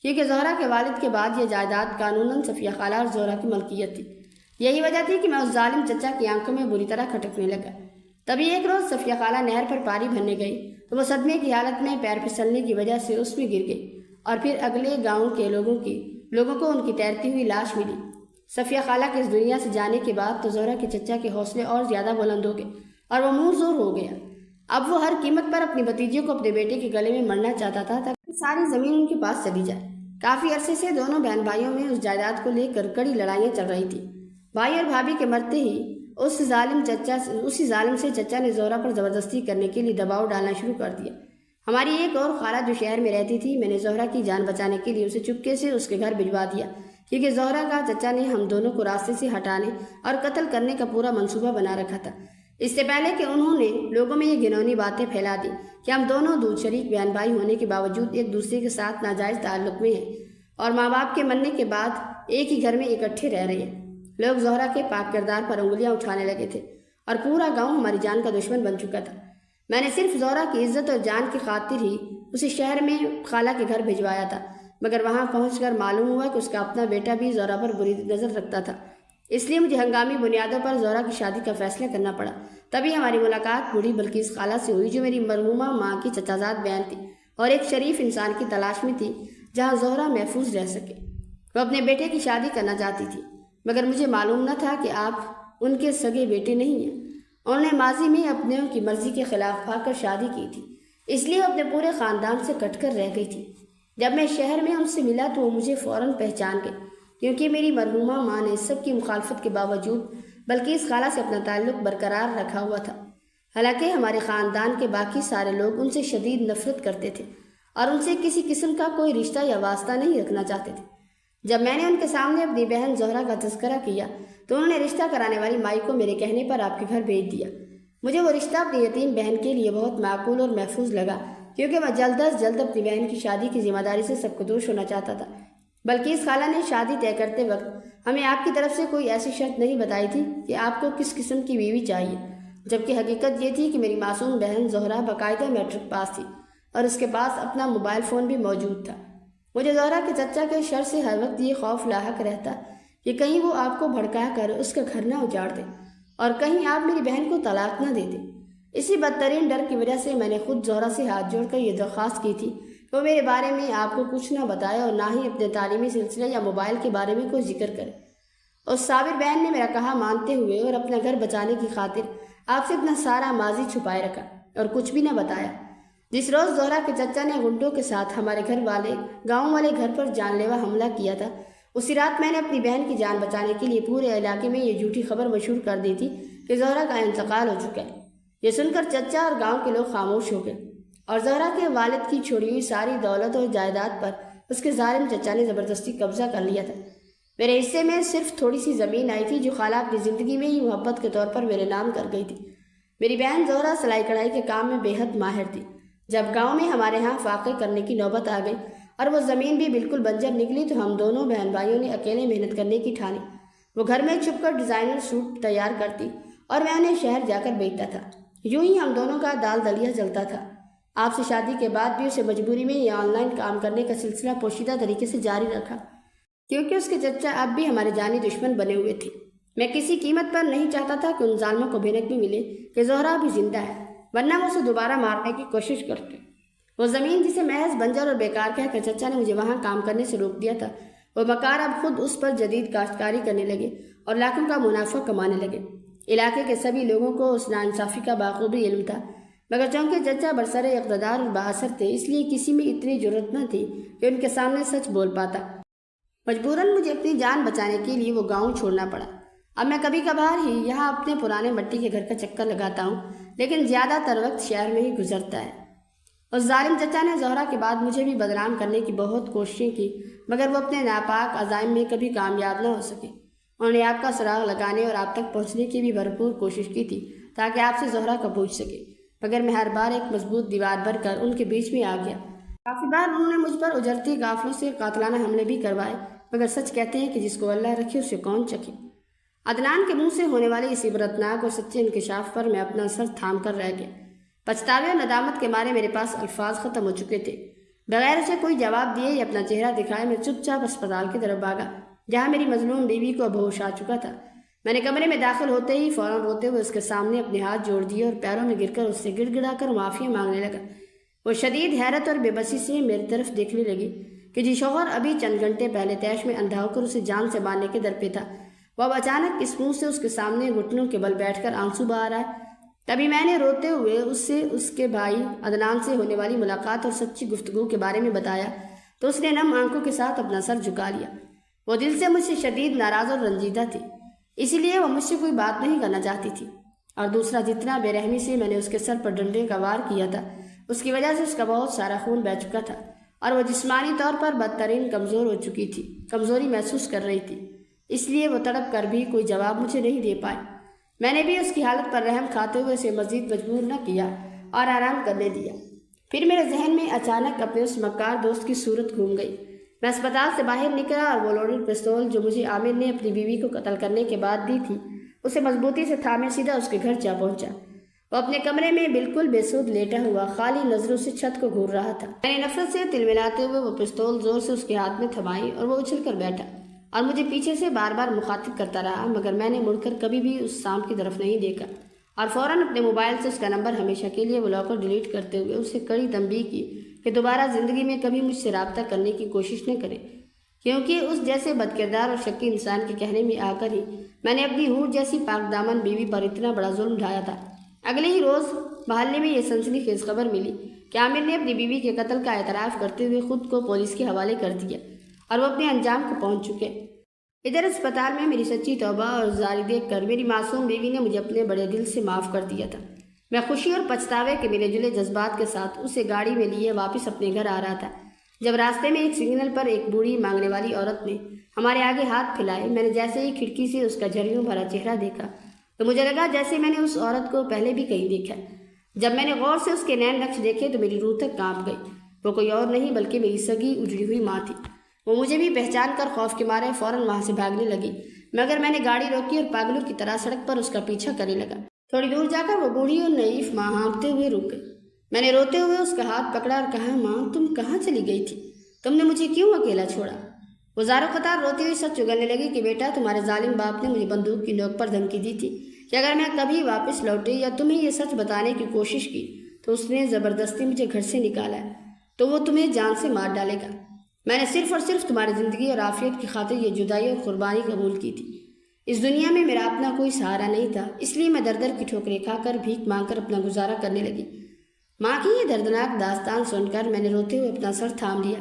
کیونکہ زہرا کے والد کے بعد یہ جائیداد قانوناً صفیہ خالہ اور زہرا کی ملکیت تھی۔ یہی وجہ تھی کہ میں اس ظالم چچا کی آنکھوں میں بری طرح کھٹکنے لگا۔ تبھی ایک روز صفیہ خالہ نہر پر پاری بھرنے گئی تو وہ صدمے کی حالت میں پیر پھسلنے کی وجہ سے اس میں گر گئی اور پھر اگلے گاؤں کے لوگوں کو ان کی تیرتی ہوئی لاش ملی۔ صفیہ خالہ کے اس دنیا سے جانے کے بعد تو زہرا کے چچا کے حوصلے اور زیادہ بلند ہو گئے اور وہ منہ زور ہو گیا۔ اب وہ ہر قیمت پر اپنی بھتیجے کو اپنے بیٹے کے گلے میں مرنا چاہتا تھا تاکہ ساری زمین ان کے پاس چلی جائے۔ کافی عرصے سے دونوں بہن بھائیوں میں اس جائیداد کو لے کر کڑی لڑائیاں چل رہی تھی۔ بھائی اور بھابھی کے مرتے ہی اسی ظالم سے چچا نے زہرا پر زبردستی کرنے کے لیے دباؤ ڈالنا شروع کر دیا۔ ہماری ایک اور خالہ جو شہر میں رہتی تھی، میں نے زہرا کی جان بچانے کے لیے اسے چپکے سے اس کے گھر بھجوا دیا، کیونکہ زہرا کا چچا نے ہم دونوں کو راستے سے ہٹانے اور قتل کرنے کا پورا منصوبہ بنا رکھا تھا، اس سے پہلے کہ انہوں نے لوگوں میں یہ گھنونی باتیں پھیلا دی کہ ہم دونوں دودھ شریک بہن بھائی ہونے کے باوجود ایک دوسرے کے ساتھ ناجائز تعلق میں ہیں اور ماں باپ کے مرنے کے بعد ایک ہی گھر میں اکٹھے رہ رہے ہیں۔ لوگ زہرا کے پاک کردار پر انگلیاں اٹھانے لگے تھے اور پورا گاؤں ہماری جان کا دشمن بن چکا تھا۔ میں نے صرف زہرا کی عزت اور جان کی خاطر ہی اسے شہر میں خالہ کے گھر بھجوایا تھا، مگر وہاں پہنچ کر معلوم ہوا کہ اس کا اپنا بیٹا بھی زہرا پر بری نظر رکھتا تھا، اس لیے مجھے ہنگامی بنیادوں پر زہرا کی شادی کا فیصلہ کرنا پڑا۔ تبھی ہماری ملاقات بوڑھی بلقیس خالہ سے ہوئی جو میری مرحومہ ماں کی چچازاد بہن تھی اور ایک شریف انسان کی تلاش میں تھی جہاں زہرا محفوظ رہ سکے۔ وہ اپنے بیٹے کی شادی کرنا چاہتی تھی، مگر مجھے معلوم نہ تھا کہ آپ ان کے سگے بیٹے نہیں ہیں۔ انہوں نے ماضی میں اپنے کی مرضی کے خلاف بھاگ کر شادی کی تھی، اس لیے وہ اپنے پورے خاندان سے کٹ کر رہ گئی تھی۔ جب میں شہر میں ان سے ملا تو وہ مجھے فوراً پہچان گئے، کیونکہ میری مرحومہ ماں نے سب کی مخالفت کے باوجود بلقیس خالہ سے اپنا تعلق برقرار رکھا ہوا تھا۔ حالانکہ ہمارے خاندان کے باقی سارے لوگ ان سے شدید نفرت کرتے تھے اور ان سے کسی قسم کا کوئی رشتہ یا واسطہ نہیں رکھنا چاہتے تھے۔ جب میں نے ان کے سامنے اپنی بہن زہرا کا تذکرہ کیا تو انہوں نے رشتہ کرانے والی مائی کو میرے کہنے پر آپ کے گھر بھیج دیا۔ مجھے وہ رشتہ اپنی یتیم بہن کے لیے بہت معقول اور محفوظ لگا، کیونکہ میں جلد از جلد اپنی بہن کی شادی کی ذمہ داری سے سب کو دوش ہونا چاہتا تھا۔ بلقیس خالہ نے شادی طے کرتے وقت ہمیں آپ کی طرف سے کوئی ایسی شرط نہیں بتائی تھی کہ آپ کو کس قسم کی بیوی چاہیے، جبکہ حقیقت یہ تھی کہ میری معصوم بہن زہرا باقاعدہ میٹرک پاس تھی اور اس کے پاس اپنا موبائل فون بھی موجود تھا۔ مجھے زہرا کے چچا کے شر سے ہر وقت یہ خوف لاحق رہتا کہ کہیں وہ آپ کو بھڑکا کر اس کا گھر نہ اجاڑ دے اور کہیں آپ میری بہن کو طلاق نہ دے دیں۔ اسی بدترین ڈر کی وجہ سے میں نے خود زہرا سے ہاتھ جوڑ کر یہ درخواست کی تھی کہ وہ میرے بارے میں آپ کو کچھ نہ بتائے اور نہ ہی اپنے تعلیمی سلسلے یا موبائل کے بارے میں کوئی ذکر کرے۔ اس صابر بہن نے میرا کہا مانتے ہوئے اور اپنا گھر بچانے کی خاطر آپ سے اپنا سارا ماضی چھپائے رکھا اور کچھ بھی نہ بتایا۔ جس روز زہرا کے چچا نے گنڈوں کے ساتھ ہمارے گاؤں والے گھر پر جان لیوا حملہ کیا تھا، اسی رات میں نے اپنی بہن کی جان بچانے کے لیے پورے علاقے میں یہ جھوٹی خبر مشہور کر دی تھی کہ زہرا کا انتقال ہو چکا ہے۔ یہ سن کر چچا اور گاؤں کے لوگ خاموش ہو گئے اور زہرا کے والد کی چھوڑی ہوئی ساری دولت اور جائیداد پر اس کے ظالم چچا نے زبردستی قبضہ کر لیا تھا۔ میرے حصے میں صرف تھوڑی سی زمین آئی تھی جو خالہ اپنی زندگی میں ہی محبت کے طور پر میرے نام کر گئی تھی۔ میری بہن زہرا سلائی کڑھائی کے کام میں بے حد ماہر تھی۔ جب گاؤں میں ہمارے ہاں فاقے کرنے کی نوبت آ گئی اور وہ زمین بھی بالکل بنجر نکلی تو ہم دونوں بہن بھائیوں نے اکیلے محنت کرنے کی ٹھانی۔ وہ گھر میں چھپ کر ڈیزائنر سوٹ تیار کرتی اور میں انہیں شہر جا کر بیچتا تھا۔ یوں ہی ہم دونوں کا دال دلیا چلتا تھا۔ آپ سے شادی کے بعد بھی اسے مجبوری میں یہ آن لائن کام کرنے کا سلسلہ پوشیدہ طریقے سے جاری رکھا کیونکہ اس کے چچا اب بھی ہمارے جانی دشمن بنے ہوئے تھے۔ میں کسی قیمت پر نہیں چاہتا تھا کہ ان ظالموں کو بھنک بھی ملے کہ زہرا بھی زندہ ہے، ورنہ وہ اسے دوبارہ مارنے کی کوشش کرتے۔ وہ زمین جسے محض بنجر اور بیکار کہہ کر چچا نے مجھے وہاں کام کرنے سے روک دیا تھا، وہ مکار اب خود اس پر جدید کاشتکاری کرنے لگے اور لاکھوں کا منافع کمانے لگے۔ علاقے کے سبھی لوگوں کو اس ناانصافی کا بخوبی علم تھا، مگر چونکہ چچا برسر اقتدار اور بااثر تھے اس لیے کسی میں اتنی جرأت نہ تھی کہ ان کے سامنے سچ بول پاتا۔ مجبوراً مجھے اپنی جان بچانے کے لیے وہ گاؤں چھوڑنا پڑا۔ اب میں کبھی کبھار ہی یہاں اپنے پرانے مٹی کے گھر کا چکر لگاتا ہوں، لیکن زیادہ تر وقت شہر میں ہی گزرتا ہے۔ اس ظالم چچا نے زہرا کے بعد مجھے بھی بدنام کرنے کی بہت کوششیں کی، مگر وہ اپنے ناپاک عزائم میں کبھی کامیاب نہ ہو سکے۔ انہوں نے آپ کا سراغ لگانے اور آپ تک پہنچنے کی بھی بھرپور کوشش کی تھی تاکہ آپ سے زہرا کو پوچھ سکے، مگر میں ہر بار ایک مضبوط دیوار بن کر ان کے بیچ میں آ گیا۔ کافی بار انہوں نے مجھ پر اجرتی قافلوں سے قاتلانہ حملے بھی کروائے، مگر سچ کہتے ہیں کہ جس کو اللہ رکھے اسے کون چکے۔ عدنان کے منہ سے ہونے والے اس عبرتناک اور سچے انکشاف پر میں اپنا سر تھام کر رہ گیا۔ پچھتاوے اور ندامت کے مارے میرے پاس الفاظ ختم ہو چکے تھے۔ بغیر اسے کوئی جواب دیے یا اپنا چہرہ دکھائے میں چپ چاپ اسپتال کی طرف بھاگا، جہاں میری مظلوم بیوی کو ہوش آ چکا تھا۔ میں نے کمرے میں داخل ہوتے ہی فوراً روتے ہوئے اس کے سامنے اپنے ہاتھ جوڑ دیے اور پیروں میں گر کر اس سے گڑ گڑا کر معافی مانگنے لگا۔ وہ شدید حیرت اور بے بسی سے میری طرف دیکھنے لگی کہ جی شوہر ابھی چند گھنٹے پہلے تیش میں اندھا ہو کر اسے جان سے مارنے کے در پہ تھا، وہ اب اچانک اس منہ سے اس کے سامنے گھٹنوں کے بل بیٹھ کر آنسو بہا رہا ہے۔ تبھی میں نے روتے ہوئے اس کے بھائی عدنان سے ہونے والی ملاقات اور سچی گفتگو کے بارے میں بتایا تو اس نے نم آنکھوں کے ساتھ اپنا سر جھکا لیا۔ وہ دل سے مجھ سے شدید ناراض اور رنجیدہ تھی، اسی لیے وہ مجھ سے کوئی بات نہیں کرنا چاہتی تھی۔ اور دوسرا، جتنا بے رحمی سے میں نے اس کے سر پر ڈنڈے کا وار کیا تھا اس کی وجہ سے اس کا بہت سارا خون بہہ چکا تھا اور وہ جسمانی طور پر بدترین کمزور ہو چکی تھی، کمزوری محسوس کر رہی تھی، اس لیے وہ تڑپ کر بھی کوئی جواب مجھے نہیں دے پائے۔ میں نے بھی اس کی حالت پر رحم کھاتے ہوئے اسے مزید مجبور نہ کیا اور آرام کرنے دیا۔ پھر میرے ذہن میں اچانک اپنے اس مکار دوست کی صورت گھوم گئی۔ میں اسپتال سے باہر نکلا اور وہ لوڈڈ پستول جو مجھے عامر نے اپنی بیوی کو قتل کرنے کے بعد دی تھی اسے مضبوطی سے تھامے سیدھا اس کے گھر جا پہنچا۔ وہ اپنے کمرے میں بالکل بے سود لیٹا ہوا خالی نظروں سے چھت کو گھور رہا تھا۔ میں نے نفرت سے تلملاتے ہوئے وہ پستول زور سے اس کے ہاتھ میں تھمائی اور وہ اچھل کر بیٹھا اور مجھے پیچھے سے بار بار مخاطب کرتا رہا، مگر میں نے مڑ کر کبھی بھی اس سانپ کی طرف نہیں دیکھا اور فوراً اپنے موبائل سے اس کا نمبر ہمیشہ کے لیے بلاک کر ڈیلیٹ کرتے ہوئے اسے کڑی تنبیہ کی کہ دوبارہ زندگی میں کبھی مجھ سے رابطہ کرنے کی کوشش نہ کرے، کیونکہ اس جیسے بدکردار اور شکی انسان کے کہنے میں آ کر ہی میں نے اپنی حور جیسی پاک دامن بیوی پر اتنا بڑا ظلم ڈھایا تھا۔ اگلے ہی روز محلے میں یہ سنسنی خیز خبر ملی کہ عامر نے اپنی بیوی کے قتل کا اعتراف کرتے ہوئے خود کو پولیس کے حوالے کر دیا اور وہ اپنے انجام کو پہنچ چکے۔ ادھر اسپتال میں میری سچی توبہ اور زاری دیکھ کر میری معصوم بیوی نے مجھے اپنے بڑے دل سے معاف کر دیا تھا۔ میں خوشی اور پچھتاوے کے ملے جلے جذبات کے ساتھ اسے گاڑی میں لیے واپس اپنے گھر آ رہا تھا، جب راستے میں ایک سگنل پر ایک بوڑھی مانگنے والی عورت نے ہمارے آگے ہاتھ پھیلائے۔ میں نے جیسے ہی کھڑکی سے اس کا جھریوں بھرا چہرہ دیکھا تو مجھے لگا جیسے میں نے اس عورت کو پہلے بھی کہیں دیکھا۔ جب میں نے غور سے اس کے نین نقش دیکھے تو میری روح تک کانپ گئی۔ وہ کوئی اور نہیں بلکہ میری سگی اجڑی ہوئی ماں تھی۔ وہ مجھے بھی پہچان کر خوف کے مارے فوراً وہاں سے بھاگنے لگی، مگر میں نے گاڑی روکی اور پاگلوں کی طرح سڑک پر اس کا پیچھا کرنے لگا۔ تھوڑی دور جا کر وہ بوڑھی اور نعیف ماں ہانپتے ہوئے رک گئی۔ میں نے روتے ہوئے اس کا ہاتھ پکڑا اور کہا، ماں تم کہاں چلی گئی تھی؟ تم نے مجھے کیوں اکیلا چھوڑا؟ وہ زارو قطار روتی ہوئی سچ اگلنے لگی کہ بیٹا، تمہارے ظالم باپ نے مجھے بندوق کی نوک پر دھمکی دی تھی کہ اگر میں کبھی واپس لوٹی یا تمہیں یہ سچ بتانے کی کوشش کی تو اس نے زبردستی مجھے گھر سے نکالا ہے تو وہ تمہیں جان سے مار ڈالے گا۔ میں نے صرف اور صرف تمہاری زندگی اور عافیت کی خاطر یہ جدائی اور قربانی قبول کی تھی۔ اس دنیا میں میرا اپنا کوئی سہارا نہیں تھا، اس لیے میں در در کی ٹھوکریں کھا کر بھیک مانگ کر اپنا گزارا کرنے لگی۔ ماں کی یہ دردناک داستان سن کر میں نے روتے ہوئے اپنا سر تھام لیا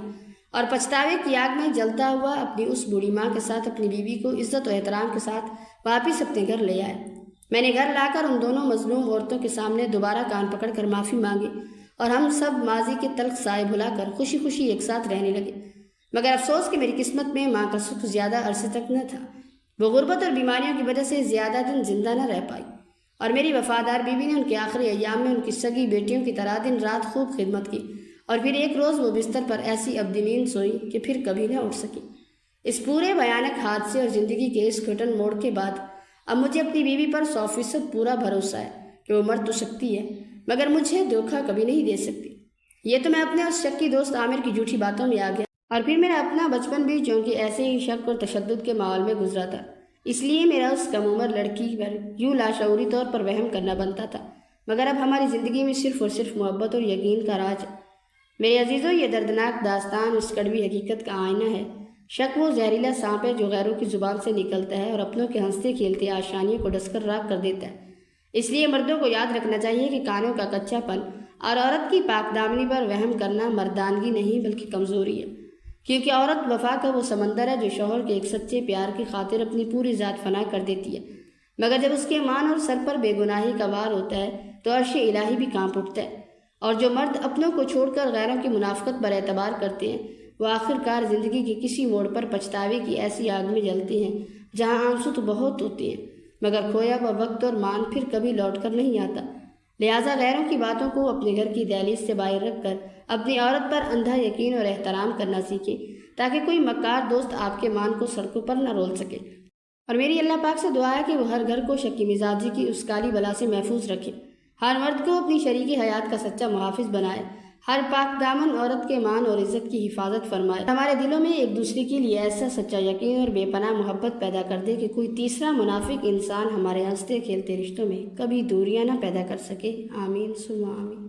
اور پچھتاوے کی آگ میں جلتا ہوا اپنی اس بوڑھی ماں کے ساتھ اپنی بیوی کو عزت و احترام کے ساتھ واپس اپنے گھر لے آئے۔ میں نے گھر لا کر ان دونوں مظلوم عورتوں کے سامنے دوبارہ کان پکڑ کر معافی مانگی اور ہم سب ماضی کے تلخ سائے بھلا کر خوشی خوشی ایک ساتھ رہنے لگے۔ مگر افسوس کہ میری قسمت میں ماں کا سکھ زیادہ عرصے تک نہ تھا۔ وہ غربت اور بیماریوں کی وجہ سے زیادہ دن زندہ نہ رہ پائی اور میری وفادار بیوی نے ان کے آخری ایام میں ان کی سگی بیٹیوں کی طرح دن رات خوب خدمت کی، اور پھر ایک روز وہ بستر پر ایسی ابدی نیند سوئی کہ پھر کبھی نہ اٹھ سکی۔ اس پورے بھیانک حادثے اور زندگی کے اس گھٹن موڑ کے بعد اب مجھے اپنی بیوی پر 100% پورا بھروسہ ہے کہ وہ مر تو سکتی ہے مگر مجھے دھوکہ کبھی نہیں دے سکتی۔ یہ تو میں اپنے اس شکی دوست عامر کی جھوٹی باتوں میں آ گیا، اور پھر میرا اپنا بچپن بھی چونکہ ایسے ہی شک اور تشدد کے ماحول میں گزرا تھا، اس لیے میرا اس کم عمر لڑکی پر یوں لاشعوری طور پر وہم کرنا بنتا تھا۔ مگر اب ہماری زندگی میں صرف اور صرف محبت اور یقین کا راج ہے۔ میرے عزیزوں، یہ دردناک داستان اس کڑوی حقیقت کا آئینہ ہے۔ شک وہ زہریلا سانپ ہے جو غیروں کی زبان سے نکلتا ہے اور اپنوں کے ہنستے کھیلتے آشانیوں کو ڈس کر راکھ کر دیتا ہے۔ اس لیے مردوں کو یاد رکھنا چاہیے کہ کانوں کا کچا پن اور عورت کی پاک دامنی پر وہم کرنا مردانگی نہیں بلکہ کمزوری ہے، کیونکہ عورت وفا کا وہ سمندر ہے جو شوہر کے ایک سچے پیار کی خاطر اپنی پوری ذات فنا کر دیتی ہے، مگر جب اس کے مان اور سر پر بے گناہی کا وار ہوتا ہے تو عرش الہی بھی کانپ اٹھتا ہے۔ اور جو مرد اپنوں کو چھوڑ کر غیروں کی منافقت پر اعتبار کرتے ہیں وہ آخر کار زندگی کے کسی موڑ پر پچھتاوے کی ایسی آگ میں جلتے ہیں جہاں آنسو تو بہت ہوتے ہیں مگر کھویا ہوا وقت اور مان پھر کبھی لوٹ کر نہیں آتا۔ لہٰذا غیروں کی باتوں کو اپنے گھر کی دہلیز سے باہر رکھ کر اپنی عورت پر اندھا یقین اور احترام کرنا سیکھیں تاکہ کوئی مکار دوست آپ کے مان کو سڑکوں پر نہ رول سکے۔ اور میری اللہ پاک سے دعا ہے کہ وہ ہر گھر کو شکی مزاجی کی اس کالی بلا سے محفوظ رکھے، ہر مرد کو اپنی شریک حیات کا سچا محافظ بنائے، ہر پاک دامن عورت کے مان اور عزت کی حفاظت فرمائے، ہمارے دلوں میں ایک دوسرے کے لیے ایسا سچا یقین اور بے پناہ محبت پیدا کر دے کہ کوئی تیسرا منافق انسان ہمارے ہنستے کھیلتے رشتوں میں کبھی دوریاں نہ پیدا کر سکے۔ آمین ثم آمین۔